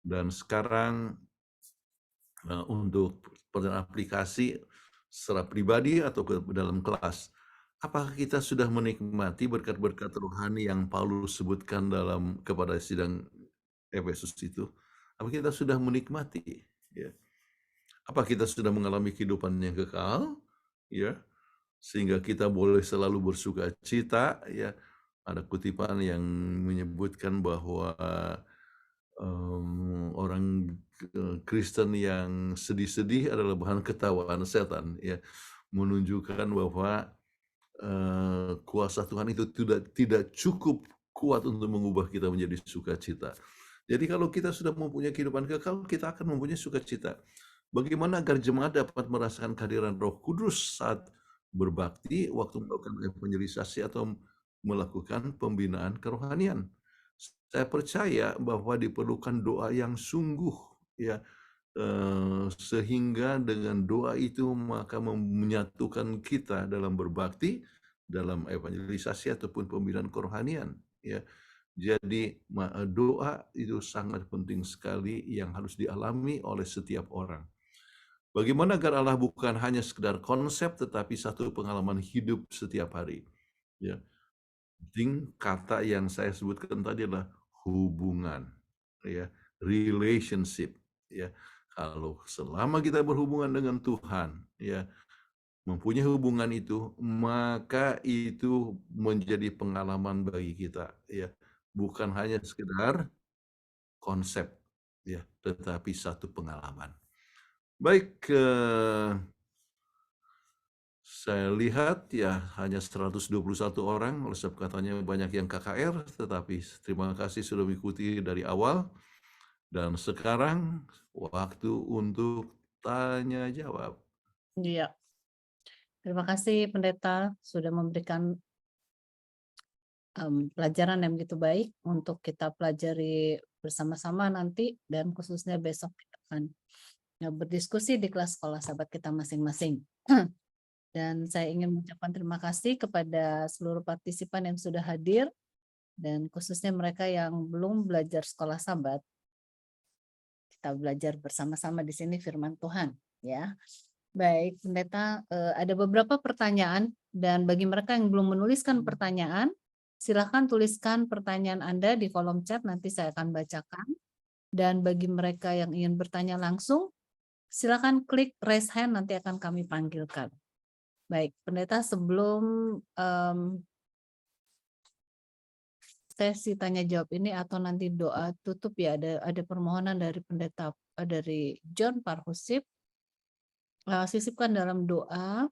dan sekarang untuk pertanyaan aplikasi secara pribadi atau ke dalam kelas. Apakah kita sudah menikmati berkat-berkat rohani yang Paulus sebutkan dalam kepada sidang Efesus itu? Apa kita sudah menikmati? Ya. Apa kita sudah mengalami kehidupan yang kekal? Ya, sehingga kita boleh selalu bersuka cita. Ya, ada kutipan yang menyebutkan bahwa orang Kristen yang sedih-sedih adalah bahan ketawaan setan. Ya, menunjukkan bahwa kuasa Tuhan itu tidak cukup kuat untuk mengubah kita menjadi sukacita. Jadi kalau kita sudah mempunyai kehidupan kekal, kita akan mempunyai sukacita. Bagaimana agar jemaat dapat merasakan kehadiran Roh Kudus saat berbakti, waktu melakukan evangelisasi atau melakukan pembinaan kerohanian? Saya percaya bahwa diperlukan doa yang sungguh, ya, sehingga dengan doa itu maka menyatukan kita dalam berbakti, dalam evangelisasi ataupun pembinaan kerohanian. Ya. Jadi doa itu sangat penting sekali yang harus dialami oleh setiap orang. Bagaimana agar Allah bukan hanya sekedar konsep, tetapi satu pengalaman hidup setiap hari. Ya. Penting kata yang saya sebutkan tadi adalah hubungan, ya, relationship. Ya. Kalau selama kita berhubungan dengan Tuhan, ya, mempunyai hubungan itu, maka itu menjadi pengalaman bagi kita, ya. Bukan hanya sekedar konsep, ya, tetapi satu pengalaman. Baik, saya lihat ya hanya 121 orang, oleh sebab katanya banyak yang KKR, tetapi terima kasih sudah mengikuti dari awal. Dan sekarang waktu untuk tanya jawab. Iya. Terima kasih Pendeta sudah memberikan pelajaran yang begitu baik untuk kita pelajari bersama-sama nanti, dan khususnya besok kita akan berdiskusi di kelas sekolah sahabat kita masing-masing. Dan saya ingin mengucapkan terima kasih kepada seluruh partisipan yang sudah hadir, dan khususnya mereka yang belum belajar sekolah sahabat. Kita belajar bersama-sama di sini firman Tuhan, ya. Baik, Pendeta, ada beberapa pertanyaan, dan bagi mereka yang belum menuliskan pertanyaan, silakan tuliskan pertanyaan Anda di kolom chat, nanti saya akan bacakan. Dan bagi mereka yang ingin bertanya langsung, silakan klik raise hand, nanti akan kami panggilkan. Baik, Pendeta, sebelum sesi tanya jawab ini atau nanti doa tutup, ya, ada permohonan dari Pendeta dari John Parhusip. Sisipkan dalam doa,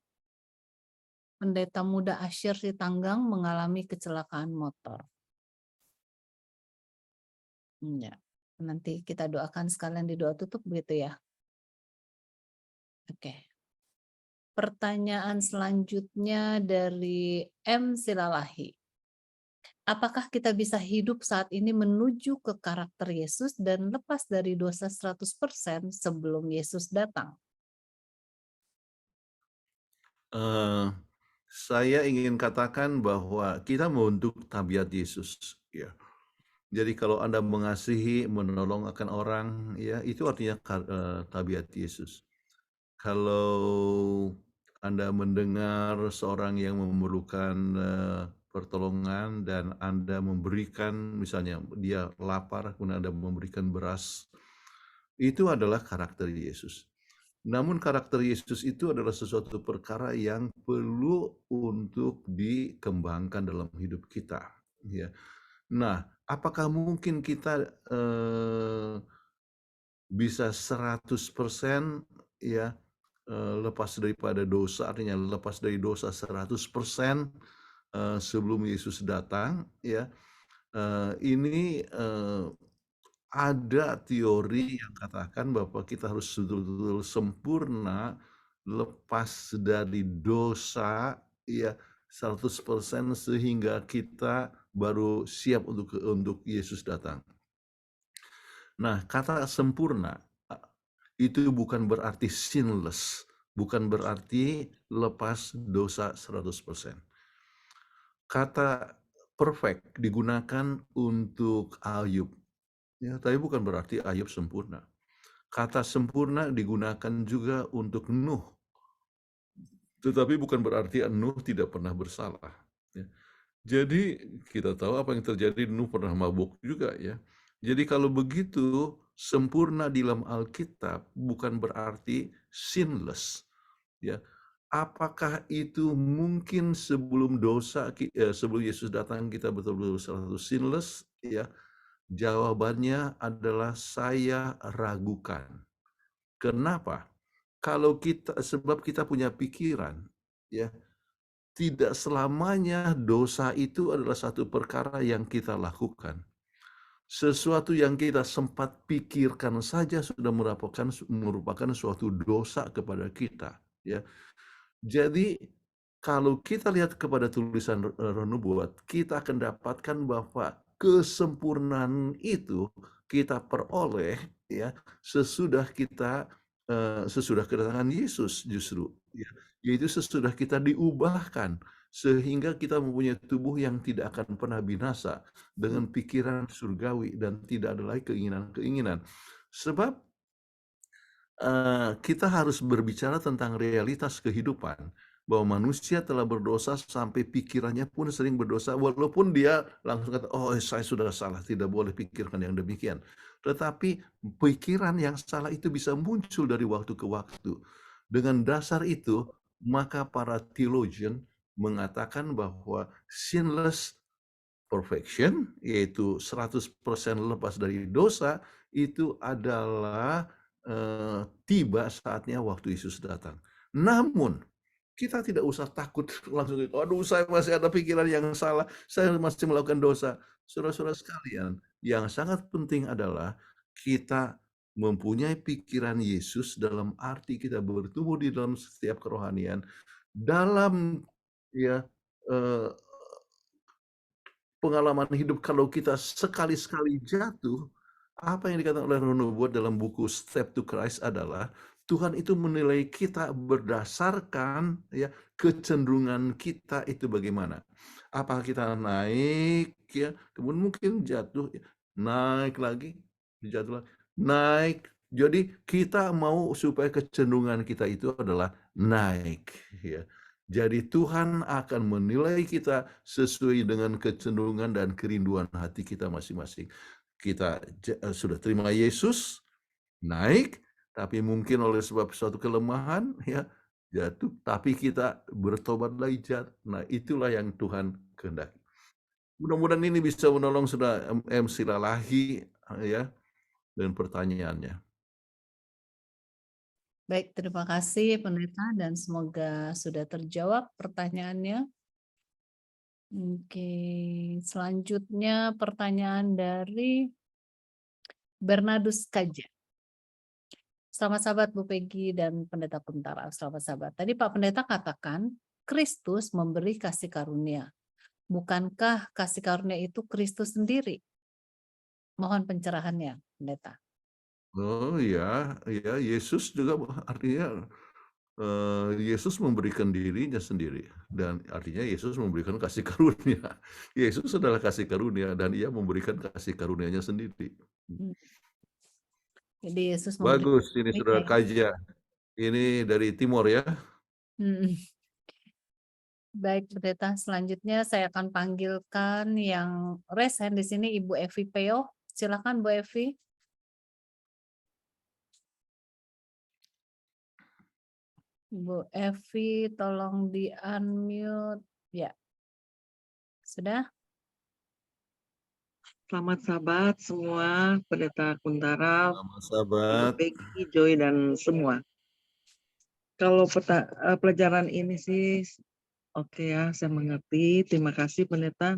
Pendeta Muda Asyir Sitanggang mengalami kecelakaan motor. Ya, nanti kita doakan sekalian di doa tutup begitu ya. Oke. Pertanyaan selanjutnya dari M. Silalahi. Apakah kita bisa hidup saat ini menuju ke karakter Yesus dan lepas dari dosa 100% sebelum Yesus datang? Saya ingin katakan bahwa kita membentuk tabiat Yesus, ya. Jadi kalau Anda mengasihi, menolong akan orang, ya, itu artinya tabiat Yesus. Kalau Anda mendengar seorang yang memerlukan pertolongan dan Anda memberikan, misalnya dia lapar, kemudian Anda memberikan beras, itu adalah karakter Yesus. Namun karakter Yesus itu adalah sesuatu perkara yang perlu untuk dikembangkan dalam hidup kita. Ya. Nah, apakah mungkin kita bisa 100% ya lepas daripada dosa, artinya lepas dari dosa 100% sebelum Yesus datang, ya. Ini ada teori yang katakan bahwa kita harus betul-betul sempurna lepas dari dosa, ya, 100% sehingga kita baru siap untuk Yesus datang. Nah, kata sempurna itu bukan berarti sinless, bukan berarti lepas dosa 100%. Kata perfect digunakan untuk Ayub, ya, tapi bukan berarti Ayub sempurna. Kata sempurna digunakan juga untuk Nuh, tetapi bukan berarti Nuh tidak pernah bersalah. Ya. Jadi kita tahu apa yang terjadi, Nuh pernah mabuk juga, ya. Jadi kalau begitu, sempurna di dalam Alkitab bukan berarti sinless, ya. Apakah itu mungkin sebelum sebelum Yesus datang kita betul-betul 100% sinless, ya? Jawabannya adalah saya ragukan. Kenapa? Sebab kita punya pikiran, ya. Tidak selamanya dosa itu adalah satu perkara yang kita lakukan. Sesuatu yang kita sempat pikirkan saja sudah merupakan suatu dosa kepada kita, ya. Jadi kalau kita lihat kepada tulisan Roh Nubuat, kita akan dapatkan bahwa kesempurnaan itu kita peroleh, ya, sesudah kedatangan Yesus, justru, ya. Yaitu sesudah kita diubahkan sehingga kita mempunyai tubuh yang tidak akan pernah binasa dengan pikiran surgawi dan tidak ada lagi keinginan-keinginan. Sebab kita harus berbicara tentang realitas kehidupan, bahwa manusia telah berdosa sampai pikirannya pun sering berdosa, walaupun dia langsung kata, oh saya sudah salah, tidak boleh pikirkan yang demikian. Tetapi pikiran yang salah itu bisa muncul dari waktu ke waktu. Dengan dasar itu, maka para theologian mengatakan bahwa sinless perfection, yaitu 100% lepas dari dosa, itu adalah tiba saatnya waktu Yesus datang. Namun, kita tidak usah takut langsung, aduh saya masih ada pikiran yang salah, saya masih melakukan dosa. Saudara-saudara sekalian, yang sangat penting adalah kita mempunyai pikiran Yesus dalam arti kita bertumbuh di dalam setiap kerohanian, dalam, ya, pengalaman hidup. Kalau kita sekali-sekali jatuh, apa yang dikatakan oleh Roh Nubuat dalam buku Step to Christ adalah Tuhan itu menilai kita berdasarkan, ya, kecenderungan kita itu bagaimana. Apakah kita naik, ya, kemudian mungkin jatuh, naik lagi, jatuh lagi, naik. Jadi kita mau supaya kecenderungan kita itu adalah naik, ya. Jadi Tuhan akan menilai kita sesuai dengan kecenderungan dan kerinduan hati kita masing-masing. Kita sudah terima Yesus, naik, tapi mungkin oleh sebab suatu kelemahan, ya, jatuh, tapi kita bertobat lagi jatuh. Nah, itulah yang Tuhan kehendaki. Mudah-mudahan ini bisa menolong Saudara M. Silalahi, ya, dengan pertanyaannya. Baik, terima kasih Pendeta dan semoga sudah terjawab pertanyaannya. Oke, selanjutnya pertanyaan dari Bernardus Kaja. Selamat sahabat Bu Peggy dan Pendeta Kuntara. Selamat sahabat. Tadi Pak Pendeta katakan Kristus memberi kasih karunia. Bukankah kasih karunia itu Kristus sendiri? Mohon pencerahannya, Pendeta. Oh ya, ya, Yesus juga artinya Yesus memberikan dirinya sendiri, dan artinya Yesus memberikan kasih karunia. Yesus adalah kasih karunia dan ia memberikan kasih karunia-Nya sendiri. Jadi Yesus Bagus, ini Saudara Kaja. Ini dari Timor, ya. Mm. Baik, Pendeta. Selanjutnya saya akan panggilkan yang raise hand di sini, Ibu Evi Peo. Silakan, Bu Evi. Bu Evi, tolong di-unmute. Ya, sudah? Selamat Sabat semua, Pendeta Kuntara, Selamat Ibu sahabat. Peggy, Joy, dan semua. Kalau pelajaran ini sih, oke ya, saya mengerti. Terima kasih Pendeta.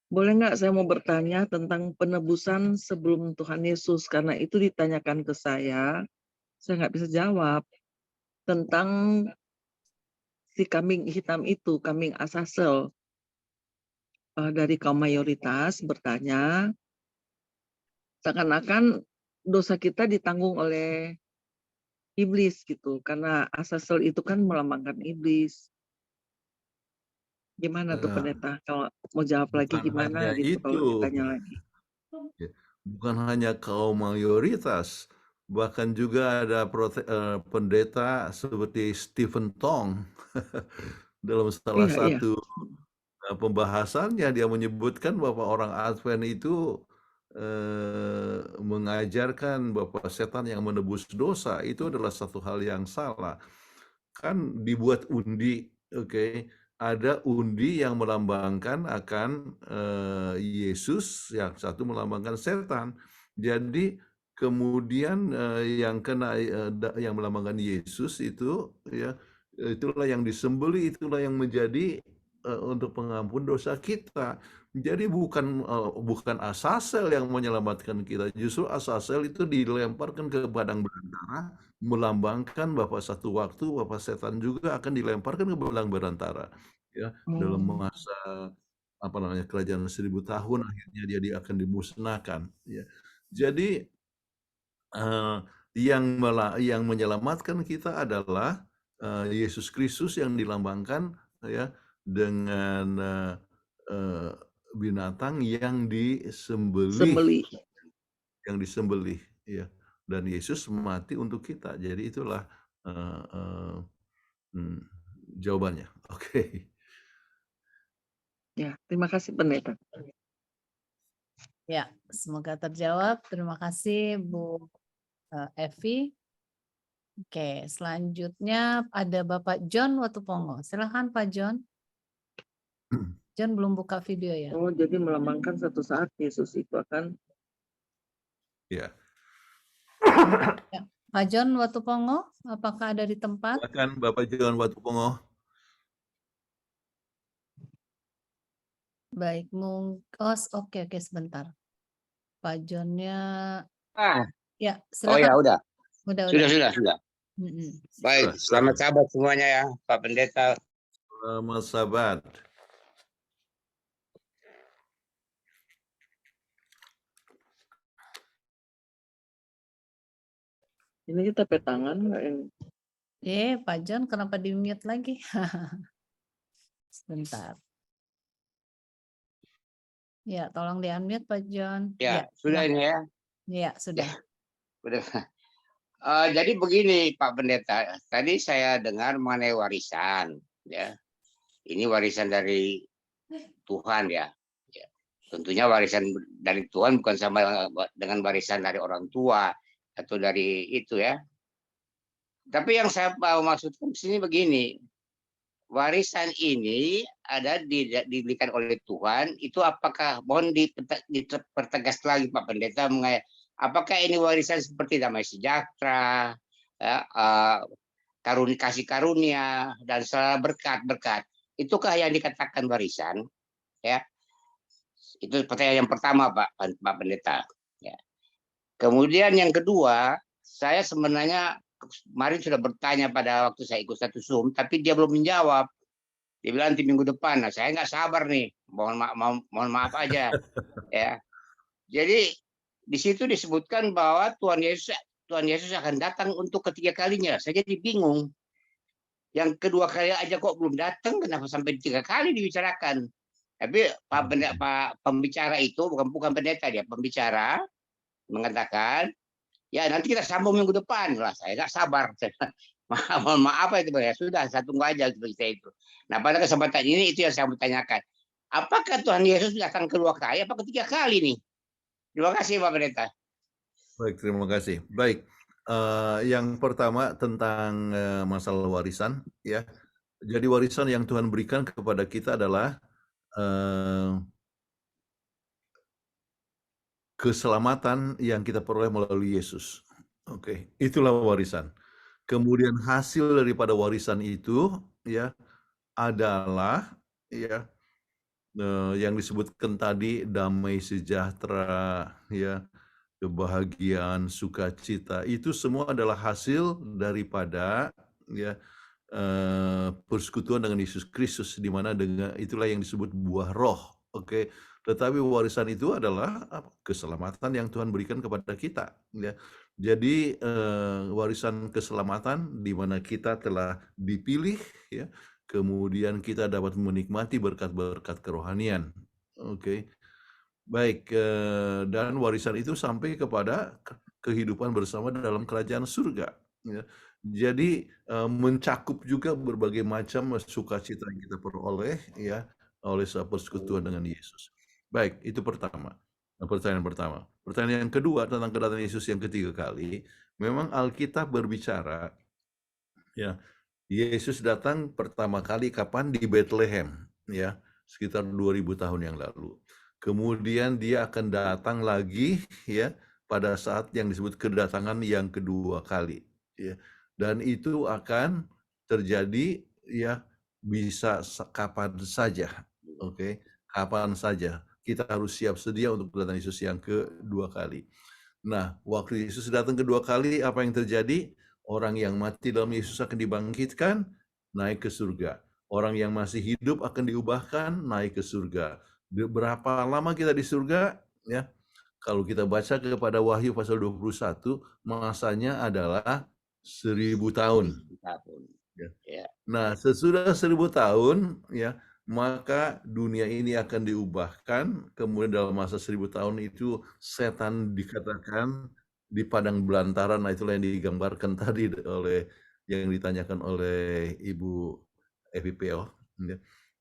Boleh nggak saya mau bertanya tentang penebusan sebelum Tuhan Yesus? Karena itu ditanyakan ke saya nggak bisa jawab. Tentang si kambing hitam itu, kambing Azazel, dari kaum mayoritas bertanya, seakan-akan dosa kita ditanggung oleh iblis gitu, karena Azazel itu kan melambangkan iblis. Gimana tuh Eh, Pendeta? Kalau mau jawab lagi bukan gimana hanya gitu kalau itu, ditanya lagi. ya, bukan hanya kaum mayoritas, bahkan juga ada pendeta seperti Stephen Tong dalam salah Iya, iya. satu pembahasannya dia menyebutkan bahwa orang Advent itu mengajarkan bahwa setan yang menebus dosa itu adalah satu hal yang salah. Kan dibuat undi, oke. Ada undi yang melambangkan akan Yesus, yang satu melambangkan setan. Jadi kemudian yang kena yang melambangkan Yesus itu ya, itulah yang disembelih, itulah yang menjadi untuk pengampun dosa kita. Jadi bukan Azazel yang menyelamatkan kita, justru Azazel itu dilemparkan ke padang belantara, melambangkan bahwa satu waktu bahwa setan juga akan dilemparkan ke padang belantara, ya, dalam masa kerajaan 1000 tahun akhirnya dia akan dimusnahkan, ya. Jadi yang menyelamatkan kita adalah Yesus Kristus yang dilambangkan ya dengan binatang yang Sembeli. disembelih, ya. Dan Yesus mati untuk kita. Jadi itulah jawabannya. Oke. Ya, terima kasih Pendeta. Ya, semoga terjawab. Terima kasih Bu Evi. Oke, selanjutnya ada Bapak John Watupongo. Silakan Pak John. John belum buka video ya. Oh, jadi melambangkan satu saat Yesus itu akan. Ya. Ya. Pak John Watupongo, apakah ada di tempat? Silakan Bapak John Watupongo. Baik, oke sebentar. Pak Johnnya, ya Oh ya, silakan. udah. Udah. Sudah. Baik, selamat sahabat semuanya ya, Pak Pendeta. Selamat sahabat. Ini kita petangan nggak yang? Pak John kenapa di-mute lagi? Sebentar. Ya, tolong di-unmute Pak John. Ya, sudah ini ya. Ya, sudah. Udah. Jadi begini Pak Pendeta, tadi saya dengar mengenai warisan, ya. Ini warisan dari Tuhan ya. Tentunya warisan dari Tuhan bukan sama dengan warisan dari orang tua atau dari itu ya. Tapi yang saya mau maksudkan di sini begini, warisan ini ada diberikan oleh Tuhan, itu apakah mohon dipertegas lagi Pak Pendeta, apakah ini warisan seperti damai sejahtera, ya, kasih karunia dan berkat-berkat, itukah yang dikatakan warisan? Ya, itu pertanyaan yang pertama Pak Pendeta. Ya. Kemudian yang kedua, saya sebenarnya kemarin sudah bertanya pada waktu saya ikut satu Zoom, tapi dia belum menjawab. Dia bilang nanti minggu depan. Nah, saya nggak sabar nih. Mohon maaf aja. Ya. Jadi di situ disebutkan bahwa Tuhan Yesus akan datang untuk ketiga kalinya. Saya jadi bingung. Yang kedua kali aja kok belum datang, kenapa sampai 3 kali dibicarakan? Tapi Pak pembicara itu bukan pendeta dia, pembicara mengatakan, ya nanti kita sambung minggu depan lah. Saya nggak sabar. mohon maaf itu ya sudah saya tunggu aja berita itu. Nah pada kesempatan ini itu yang saya mau tanyakan. Apakah Tuhan Yesus datang kedua kali apa ketiga kali nih? Terima kasih Pak Pendeta. Baik, terima kasih. Baik, yang pertama tentang masalah warisan, ya. Jadi warisan yang Tuhan berikan kepada kita adalah keselamatan yang kita peroleh melalui Yesus. Oke, itulah warisan. Kemudian hasil daripada warisan itu, ya, adalah, ya, yang disebutkan tadi damai sejahtera, ya, kebahagiaan, sukacita, itu semua adalah hasil daripada, ya, persekutuan dengan Yesus Kristus, di mana dengan itulah yang disebut buah roh. Oke, tetapi warisan itu adalah keselamatan yang Tuhan berikan kepada kita, ya. Jadi warisan keselamatan di mana kita telah dipilih, ya, kemudian kita dapat menikmati berkat-berkat kerohanian. Oke. Baik, dan warisan itu sampai kepada kehidupan bersama dalam kerajaan surga, ya. Jadi mencakup juga berbagai macam sukacita yang kita peroleh, ya, oleh persekutuan dengan Yesus. Baik, itu pertama. Pertanyaan pertama. Pertanyaan yang kedua tentang kedatangan Yesus yang ketiga kali, memang Alkitab berbicara, ya, Yesus datang pertama kali kapan? Di Bethlehem, ya, sekitar 2000 tahun yang lalu. Kemudian dia akan datang lagi, ya, pada saat yang disebut kedatangan yang kedua kali, ya. Dan itu akan terjadi, ya, bisa kapan saja. Oke, kapan saja. Kita harus siap sedia untuk kedatangan Yesus yang kedua kali. Nah, waktu Yesus datang kedua kali, apa yang terjadi? Orang yang mati dalam Yesus akan dibangkitkan, naik ke surga. Orang yang masih hidup akan diubahkan, naik ke surga. Berapa lama kita di surga? Ya, kalau kita baca kepada Wahyu pasal 21, masanya adalah 1000 tahun. Ya. Nah, sesudah 1000 tahun, ya, maka dunia ini akan diubahkan. Kemudian dalam masa 1000 tahun itu setan dikatakan di padang belantara. Nah, itulah yang digambarkan tadi oleh yang ditanyakan oleh Ibu FIPO.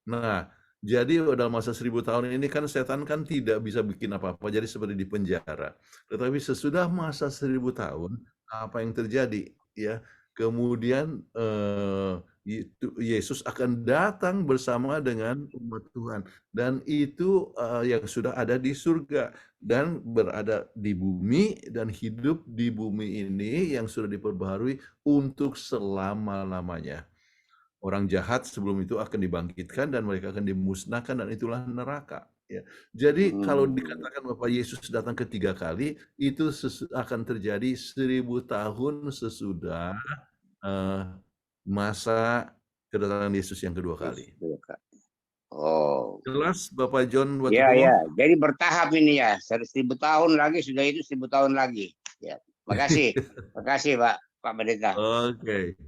Nah, jadi dalam masa 1000 tahun ini kan setan kan tidak bisa bikin apa-apa, jadi seperti di penjara. Tetapi sesudah masa 1000 tahun, apa yang terjadi? Ya, kemudian Yesus akan datang bersama dengan umat Tuhan, dan itu yang sudah ada di surga dan berada di bumi dan hidup di bumi ini yang sudah diperbaharui untuk selama-lamanya. Orang jahat sebelum itu akan dibangkitkan dan mereka akan dimusnahkan, dan itulah neraka. Ya. Jadi kalau dikatakan bahwa Yesus datang ketiga kali, itu akan terjadi 1000 tahun sesudah masa kedatangan Yesus yang kedua kali. Oh. Jelas Bapak John? Iya, ya. Jadi bertahap ini ya. 1000 tahun lagi, sudah itu 1000 tahun lagi. Ya. Makasih. Makasih Pak Pendeta. Oke.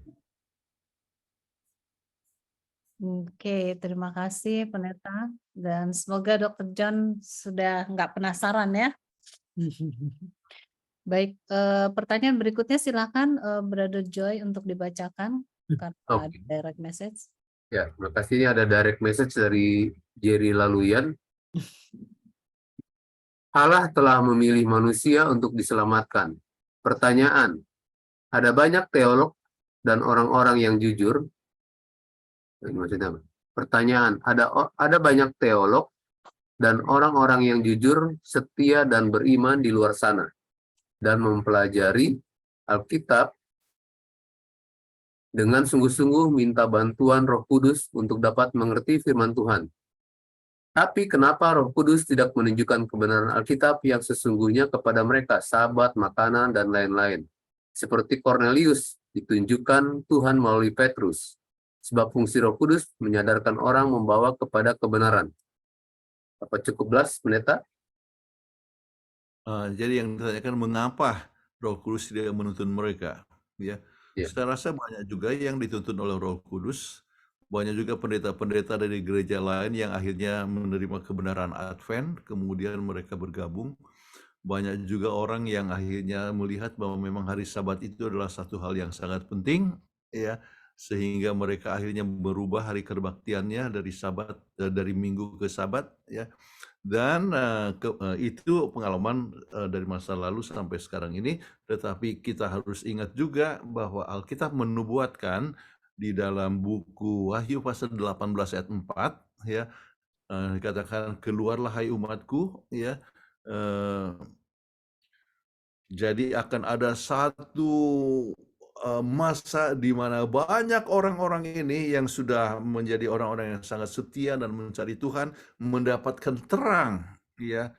Oke, terima kasih Pendeta. Dan semoga Dr. John sudah nggak penasaran ya. Baik, pertanyaan berikutnya silakan Brother Joy untuk dibacakan karena ada direct message. Ya, terima kasih. Ini ada direct message dari Jerry Laluyan. Allah telah memilih manusia untuk diselamatkan. Pertanyaan, ada banyak teolog dan orang-orang yang jujur. Maksudnya, pertanyaan, ada banyak teolog dan orang-orang yang jujur, setia dan beriman di luar sana dan mempelajari Alkitab dengan sungguh-sungguh minta bantuan Roh Kudus untuk dapat mengerti firman Tuhan. Tapi kenapa Roh Kudus tidak menunjukkan kebenaran Alkitab yang sesungguhnya kepada mereka, sahabat, makanan, dan lain-lain? Seperti Cornelius ditunjukkan Tuhan melalui Petrus. Sebab fungsi Roh Kudus menyadarkan orang membawa kepada kebenaran. Apa cukup jelas, Pendeta? Jadi yang ditanyakan mengapa Roh Kudus tidak menuntun mereka, ya. Saya rasa banyak juga yang dituntun oleh Roh Kudus, banyak juga pendeta-pendeta dari gereja lain yang akhirnya menerima kebenaran Advent, kemudian mereka bergabung. Banyak juga orang yang akhirnya melihat bahwa memang hari Sabat itu adalah satu hal yang sangat penting, ya, sehingga mereka akhirnya merubah hari kebaktiannya dari minggu ke Sabat, ya. Dan itu pengalaman dari masa lalu sampai sekarang ini, tetapi kita harus ingat juga bahwa Alkitab menubuatkan di dalam buku Wahyu pasal 18 ayat 4, ya, dikatakan, keluarlah hai umatku, ya, jadi akan ada satu masa di mana banyak orang-orang ini yang sudah menjadi orang-orang yang sangat setia dan mencari Tuhan mendapatkan terang, ya,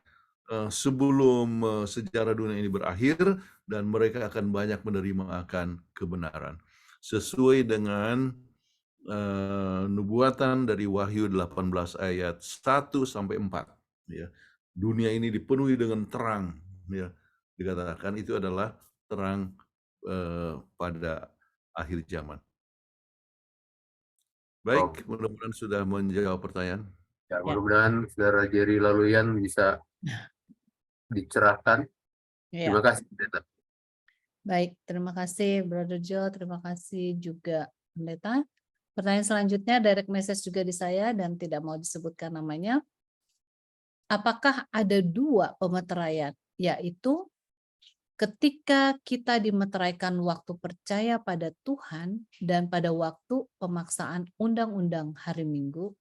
sebelum sejarah dunia ini berakhir, dan mereka akan banyak menerima akan kebenaran sesuai dengan nubuatan dari Wahyu 18 ayat 1 sampai 4, ya. Dunia ini dipenuhi dengan terang, ya. Dikatakan itu adalah terang pada akhir zaman. Baik, mudah-mudahan sudah menjawab pertanyaan. Ya, mudah-mudahan Saudara Jerry Laluyan bisa dicerahkan. Ya. Terima kasih, Pendeta. Baik, terima kasih Brother Joe, terima kasih juga Pendeta. Pertanyaan selanjutnya direct message juga di saya dan tidak mau disebutkan namanya. Apakah ada 2 pemeteraian, yaitu ketika kita dimeteraikan waktu percaya pada Tuhan dan pada waktu pemaksaan undang-undang hari Minggu?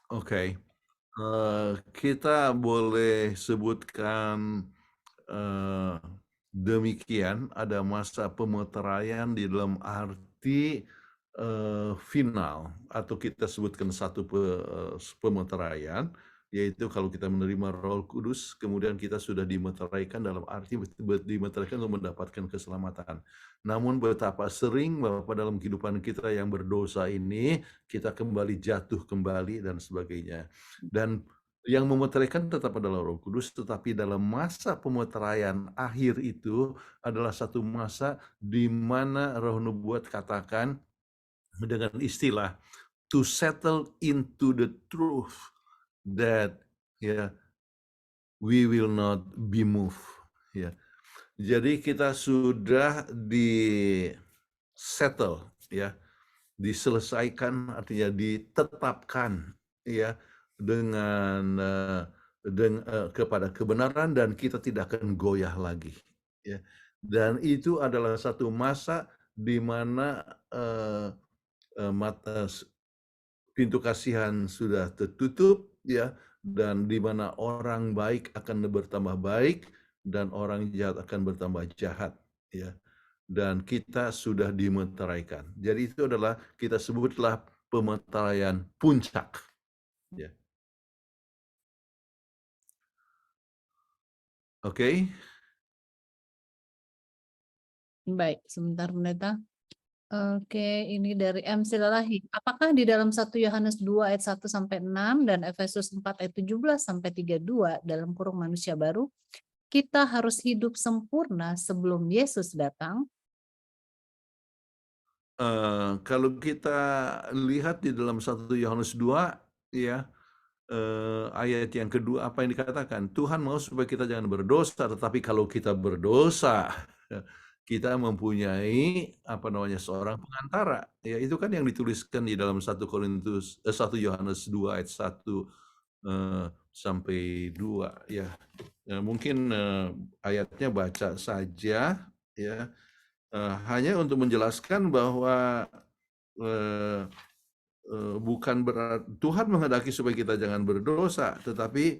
Oke. Kita boleh sebutkan demikian, ada masa pemeteraian di dalam arti final, atau kita sebutkan satu pemeteraian, yaitu kalau kita menerima Roh Kudus, kemudian kita sudah dimeteraikan dalam arti dimeteraikan untuk mendapatkan keselamatan. Namun betapa sering Bapak dalam kehidupan kita yang berdosa ini, kita kembali jatuh kembali dan sebagainya. Dan yang memeteraikan tetap adalah Roh Kudus, tetapi dalam masa pemeteraian akhir itu adalah satu masa di mana Roh Nubuat katakan dengan istilah to settle into the truth that we will not be moved. Jadi kita sudah settle, diselesaikan, artinya ditetapkan, dengan kepada kebenaran, dan kita tidak akan goyah lagi, Dan itu adalah satu masa di mana pintu kasihan sudah tertutup, dan di mana orang baik akan bertambah baik dan orang jahat akan bertambah jahat, dan kita sudah dimeteraikan. Jadi itu adalah, kita sebutlah pemeteraian puncak. Oke. Baik, sebentar Pendeta. Oke, ini dari M. Silalahi. Apakah di dalam 1 Yohanes 2 ayat 1 sampai 6 dan Efesus 4 ayat 17 sampai 32 dalam kurung manusia baru, kita harus hidup sempurna sebelum Yesus datang? Kalau kita lihat di dalam 1 Yohanes 2, ayat yang kedua, apa yang dikatakan? Tuhan mau supaya kita jangan berdosa, tetapi kalau kita berdosa, kita mempunyai seorang pengantara. Ya, itu kan yang dituliskan di dalam 1 Yohanes 2 ayat 1 sampai 2, mungkin ayatnya baca saja, hanya untuk menjelaskan bahwa bukan berarti Tuhan menghendaki supaya kita jangan berdosa, tetapi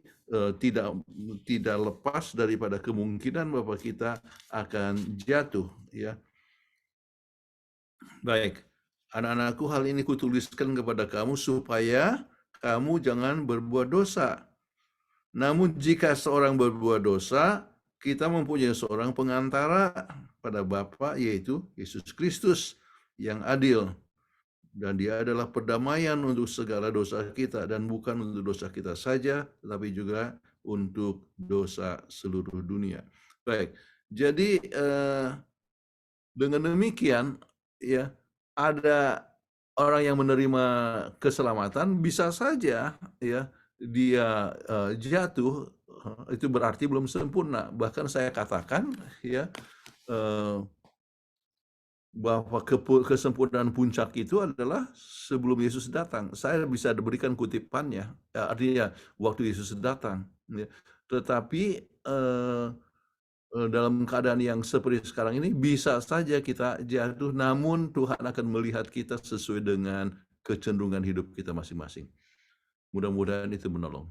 tidak lepas daripada kemungkinan bahwa kita akan jatuh, Baik, anak-anakku, hal ini kutuliskan kepada kamu supaya kamu jangan berbuat dosa. Namun jika seorang berbuat dosa, kita mempunyai seorang pengantara pada Bapa, yaitu Yesus Kristus yang adil. Dan dia adalah perdamaian untuk segala dosa kita, dan bukan untuk dosa kita saja, tetapi juga untuk dosa seluruh dunia. Baik, jadi dengan demikian, ada orang yang menerima keselamatan, bisa saja, dia jatuh, itu berarti belum sempurna. Bahkan saya katakan, bahwa kesempurnaan puncak itu adalah sebelum Yesus datang. Saya bisa berikan kutipannya, artinya waktu Yesus datang. Ya. Tetapi dalam keadaan yang seperti sekarang ini bisa saja kita jatuh, namun Tuhan akan melihat kita sesuai dengan kecenderungan hidup kita masing-masing. Mudah-mudahan itu menolong.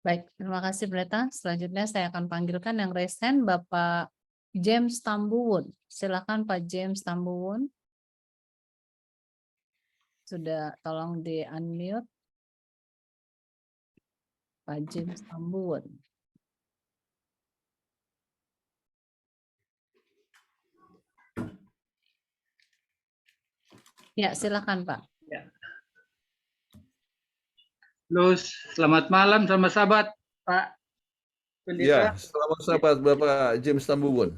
Baik, terima kasih Pendeta. Selanjutnya saya akan panggilkan yang raise hand, Bapak James Tambuwun. Silakan Pak James Tambuwun. Sudah, tolong di-unmute. Pak James Tambuwun. Ya, silakan Pak. Halo, selamat malam sama sahabat Pak Pendeta. Ya, selamat sahabat Bapak James Tambuwun.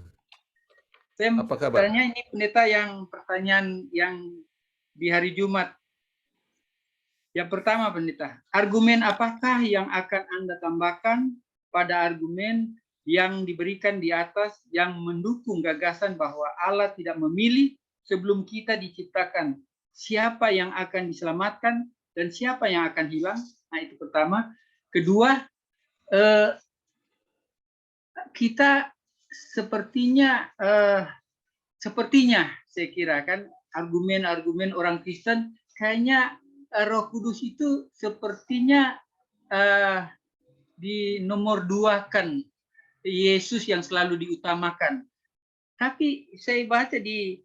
Saya Apa kabar? bertanya ini Pendeta yang pertanyaan yang di hari Jumat. Yang pertama Pendeta, argumen apakah yang akan Anda tambahkan pada argumen yang diberikan di atas yang mendukung gagasan bahwa Allah tidak memilih sebelum kita diciptakan siapa yang akan diselamatkan dan siapa yang akan hilang? Nah, itu pertama. Kedua, kita sepertinya saya kira kan argumen-argumen orang Kristen kayaknya Roh Kudus itu sepertinya di nomor 2-kan Yesus yang selalu diutamakan. Tapi saya baca di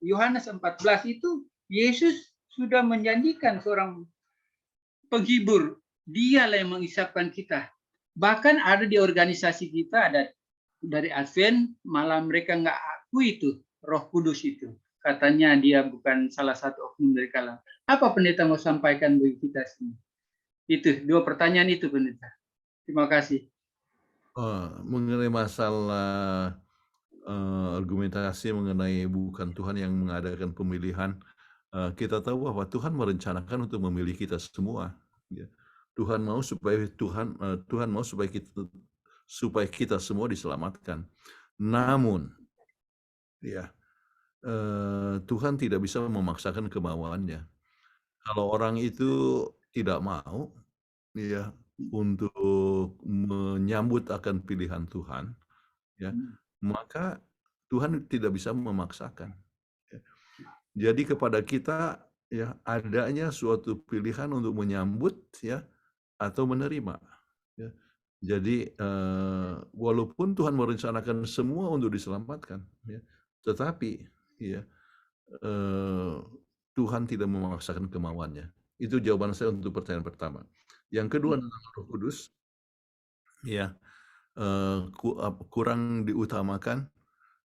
Yohanes 14 itu Yesus sudah menjanjikan seorang penghibur, dialah yang mengisapkan kita. Bahkan ada di organisasi kita, ada dari Advent, malah mereka nggak akui itu, Roh Kudus itu. Katanya dia bukan salah satu oknum dari kalangan. Apa Pendeta mau sampaikan bagi kita semua? Itu, 2 pertanyaan itu Pendeta. Terima kasih. Mengenai masalah argumentasi mengenai bukan Tuhan yang mengadakan pemilihan, kita tahu bahwa Tuhan merencanakan untuk memilih kita semua. Ya. Tuhan mau supaya kita semua diselamatkan. Namun, ya Tuhan tidak bisa memaksakan kemauannya. Kalau orang itu tidak mau, ya untuk menyambut akan pilihan Tuhan, ya maka Tuhan tidak bisa memaksakan. Jadi kepada kita ya adanya suatu pilihan untuk menyambut ya atau menerima. Ya. Jadi walaupun Tuhan merencanakan semua untuk diselamatkan, ya, tetapi ya Tuhan tidak memaksakan kemauannya. Itu jawaban saya untuk pertanyaan pertama. Yang kedua tentang Roh Kudus, ya kurang diutamakan.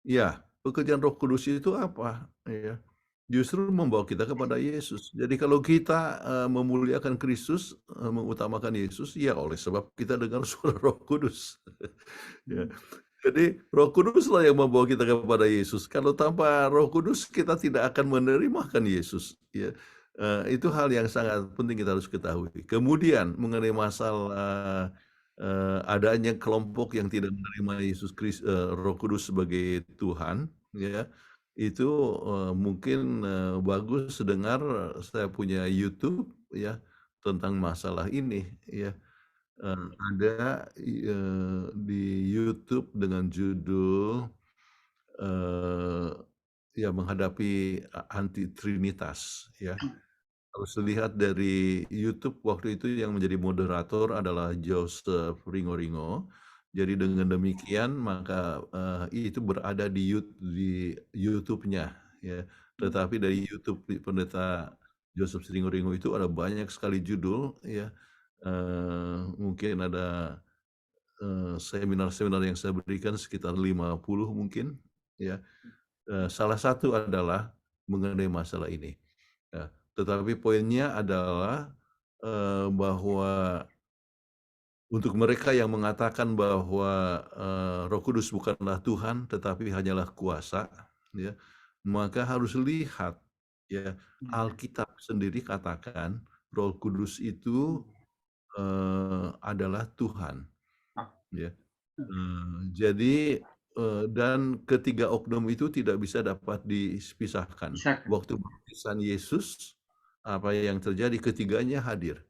Ya, pekerjaan Roh Kudus itu apa? Ya, justru membawa kita kepada Yesus. Jadi kalau kita memuliakan Kristus, mengutamakan Yesus, ya oleh sebab kita dengar suara Roh Kudus. Ya. Jadi Roh Kuduslah yang membawa kita kepada Yesus. Kalau tanpa Roh Kudus kita tidak akan menerimakan Yesus. Ya. Itu hal yang sangat penting kita harus ketahui. Kemudian mengenai masalah adanya kelompok yang tidak menerima Yesus Kristus, Roh Kudus sebagai Tuhan, ya itu mungkin bagus dengar. Saya punya YouTube ya tentang masalah ini ya. Ada di YouTube dengan judul ya menghadapi anti Trinitas ya. Harus lihat dari YouTube waktu itu yang menjadi moderator adalah Joseph Ringo-Ringo. Jadi dengan demikian maka itu berada di YouTube-nya ya. Tetapi dari YouTube Pendeta Joseph Ringo-Ringo itu ada banyak sekali judul ya. Mungkin ada seminar-seminar yang saya berikan sekitar 50 mungkin ya. Salah satu adalah mengenai masalah ini. Ya. Tetapi poinnya adalah bahwa untuk mereka yang mengatakan bahwa Roh Kudus bukanlah Tuhan tetapi hanyalah kuasa, ya, maka harus lihat ya Alkitab sendiri katakan Roh Kudus itu adalah Tuhan. Ya. Jadi dan ketiga oknum itu tidak bisa dapat dipisahkan. Bisa. Waktu baptisan Yesus, apa yang terjadi? Ketiganya hadir.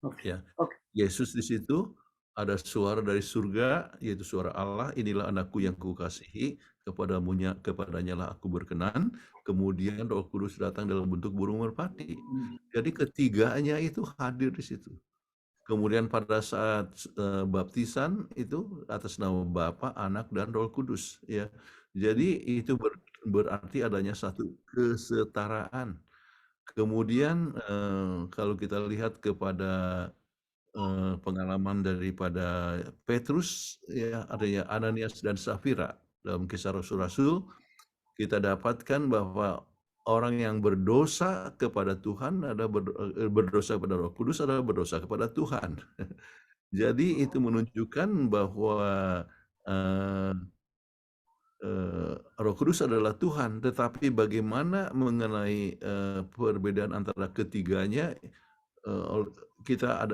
Oke. Ya, Oke. Yesus di situ ada suara dari surga, yaitu suara Allah, inilah anakku yang kukasihi, kepadanya lah aku berkenan. Kemudian Roh Kudus datang dalam bentuk burung merpati. Jadi ketiganya itu hadir di situ. Kemudian pada saat baptisan itu atas nama Bapa, Anak, dan Roh Kudus. Ya, jadi itu berarti adanya satu kesetaraan. Kemudian kalau kita lihat kepada pengalaman daripada Petrus, ya, adanya Ananias dan Safira dalam Kisah Rasul-Rasul, kita dapatkan bahwa orang yang berdosa kepada Tuhan ada berdosa kepada Roh Kudus adalah berdosa kepada Tuhan. Jadi itu menunjukkan bahwa Roh Kudus adalah Tuhan, tetapi bagaimana mengenai perbedaan antara ketiganya, kita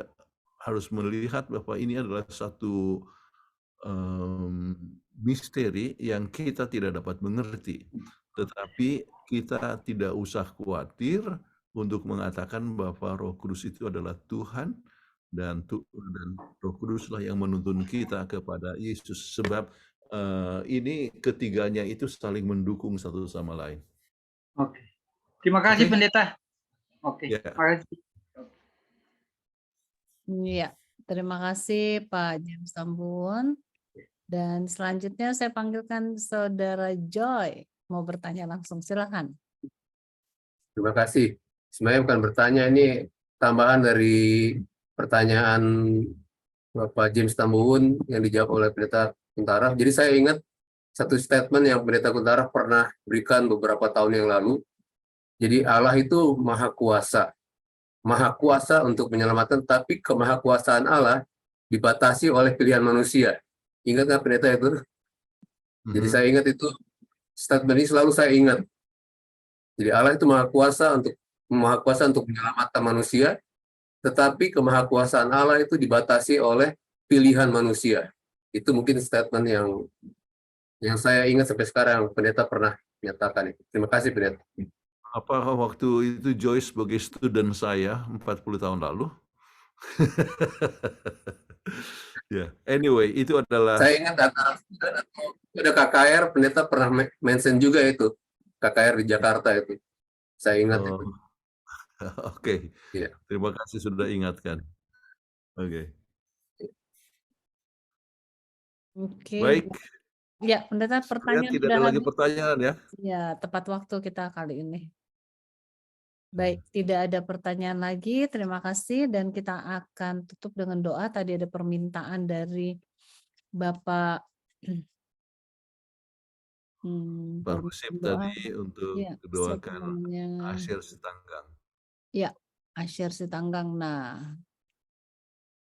harus melihat bahwa ini adalah satu misteri yang kita tidak dapat mengerti. Tetapi kita tidak usah khawatir untuk mengatakan bahwa Roh Kudus itu adalah Tuhan, dan Roh Kuduslah yang menuntun kita kepada Yesus. Sebab ini ketiganya itu saling mendukung satu sama lain. Oke. Terima kasih, Oke. Pendeta. Oke. Ya. Terima kasih. Iya, terima kasih Pak James Tambun. Dan selanjutnya saya panggilkan Saudara Joy. Mau bertanya langsung, silakan. Terima kasih. Sebenarnya bukan bertanya, ini tambahan dari pertanyaan Bapak James Tambuhun yang dijawab oleh Pendeta Kuntara. Jadi saya ingat satu statement yang Pendeta Kuntara pernah berikan beberapa tahun yang lalu. Jadi Allah itu maha kuasa untuk menyelamatkan, tapi kemahakuasaan Allah dibatasi oleh pilihan manusia. Ingat nggak Pendeta itu? Jadi saya ingat itu, statement ini selalu saya ingat. Jadi Allah itu maha kuasa untuk menyelamatkan manusia, tetapi kemahakuasaan Allah itu dibatasi oleh pilihan manusia. Itu mungkin statement yang saya ingat sampai sekarang, Pendeta pernah menyatakan itu. Terima kasih, Pendeta. Apa waktu itu Joyce sebagai student saya 40 tahun lalu? Ya, anyway, itu adalah. Saya ingat ada KKR, Pendeta pernah mention juga itu, KKR di Jakarta itu. Saya ingat itu. Oke. Ya. Terima kasih sudah ingatkan. Oke. Baik. Ya, Pendeta, pertanyaan tidak ada lagi pertanyaan ya. Ya, tepat waktu kita kali ini. Baik, tidak ada pertanyaan lagi. Terima kasih dan kita akan tutup dengan doa. Tadi ada permintaan dari Bapak Pak Rusip tadi untuk ya, doakan Asyir Sitanggang. Ya, Asyir Sitanggang. Nah,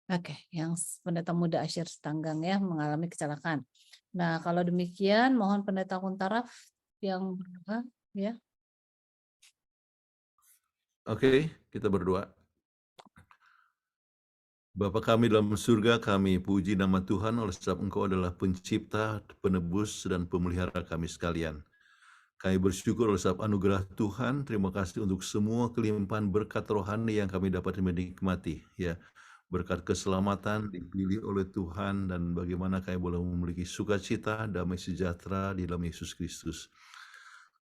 oke, yang Pendeta Muda Asyir Sitanggang ya mengalami kecelakaan. Nah, kalau demikian mohon Pendeta Kuntara yang berdoa ya. Oke, kita berdoa. Bapa kami dalam surga, kami puji nama Tuhan oleh sebab Engkau adalah pencipta, penebus, dan pemelihara kami sekalian. Kami bersyukur oleh sebab anugerah Tuhan. Terima kasih untuk semua kelimpahan berkat rohani yang kami dapat menikmati. Ya, berkat keselamatan dipilih oleh Tuhan, dan bagaimana kami boleh memiliki sukacita, damai sejahtera di dalam Yesus Kristus.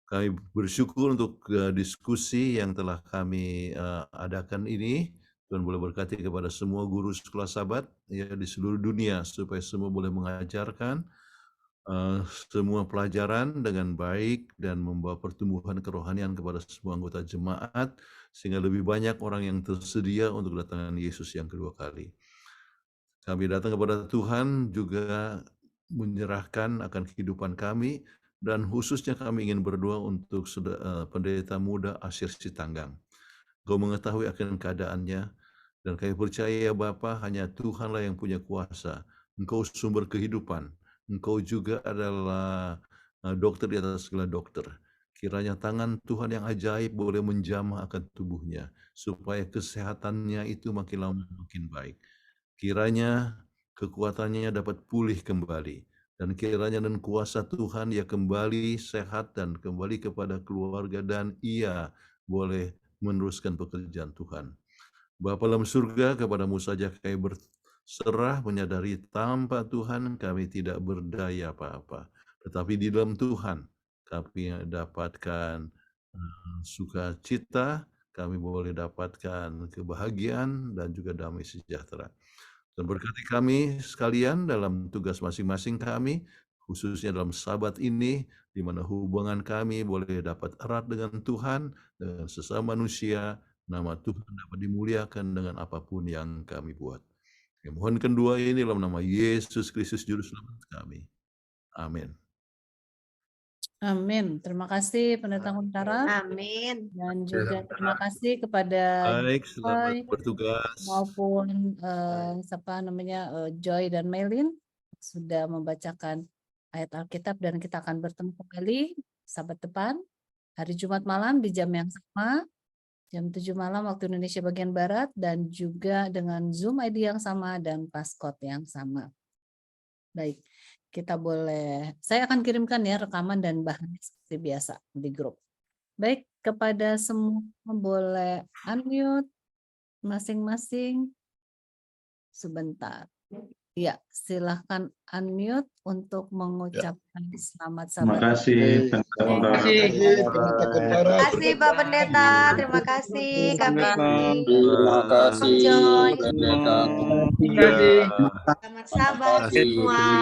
Kami bersyukur untuk diskusi yang telah kami adakan ini. Tuhan boleh berkati kepada semua guru sekolah Sabat ya di seluruh dunia, supaya semua boleh mengajarkan semua pelajaran dengan baik dan membawa pertumbuhan kerohanian kepada semua anggota jemaat, sehingga lebih banyak orang yang tersedia untuk kedatangan Yesus yang kedua kali. Kami datang kepada Tuhan juga menyerahkan akan kehidupan kami, dan khususnya kami ingin berdoa untuk pendeta muda Asyir Sitanggang. Engkau mengetahui akan keadaannya, dan kami percaya Bapa, hanya Tuhanlah yang punya kuasa. Engkau sumber kehidupan. Engkau juga adalah dokter di atas segala dokter. Kiranya tangan Tuhan yang ajaib boleh menjamah akan tubuhnya, supaya kesehatannya itu makin lama makin baik. Kiranya kekuatannya dapat pulih kembali, Dan kiranya dan kuasa Tuhan ia kembali sehat dan kembali kepada keluarga dan ia boleh meneruskan pekerjaan Tuhan. Bapa dalam surga, kepadamu saja kami berserah, menyadari tanpa Tuhan kami tidak berdaya apa-apa. Tetapi di dalam Tuhan kami dapatkan sukacita, kami boleh dapatkan kebahagiaan dan juga damai sejahtera. Dan berkati kami sekalian dalam tugas masing-masing kami, khususnya dalam Sabat ini, di mana hubungan kami boleh dapat erat dengan Tuhan, dengan sesama manusia, nama Tuhan dapat dimuliakan dengan apapun yang kami buat. Kami mohonkan doa ini dalam nama Yesus Kristus Juru Selamat kami. Amin. Amin. Terima kasih Pendeta Kuntara. Amin. Dan juga terima kasih kepada Baik, Joy selamat bertugas. maupun Joy dan Melin sudah membacakan ayat Alkitab, dan kita akan bertemu kembali Sabat depan hari Jumat malam di jam yang sama, jam 7 malam waktu Indonesia bagian Barat, dan juga dengan Zoom ID yang sama dan passcode yang sama. Baik, kita boleh, saya akan kirimkan ya rekaman dan bahannya seperti biasa di grup. Baik, kepada semua boleh unmute masing-masing sebentar. Ya, silahkan unmute untuk mengucapkan selamat Terima Sabat. kasih. Terima kasih. Terima kasih Pak Pendeta. Terima kasih kami. Terima kasih, Joy. Pendeta. Terima kasih. Selamat Sabat semua.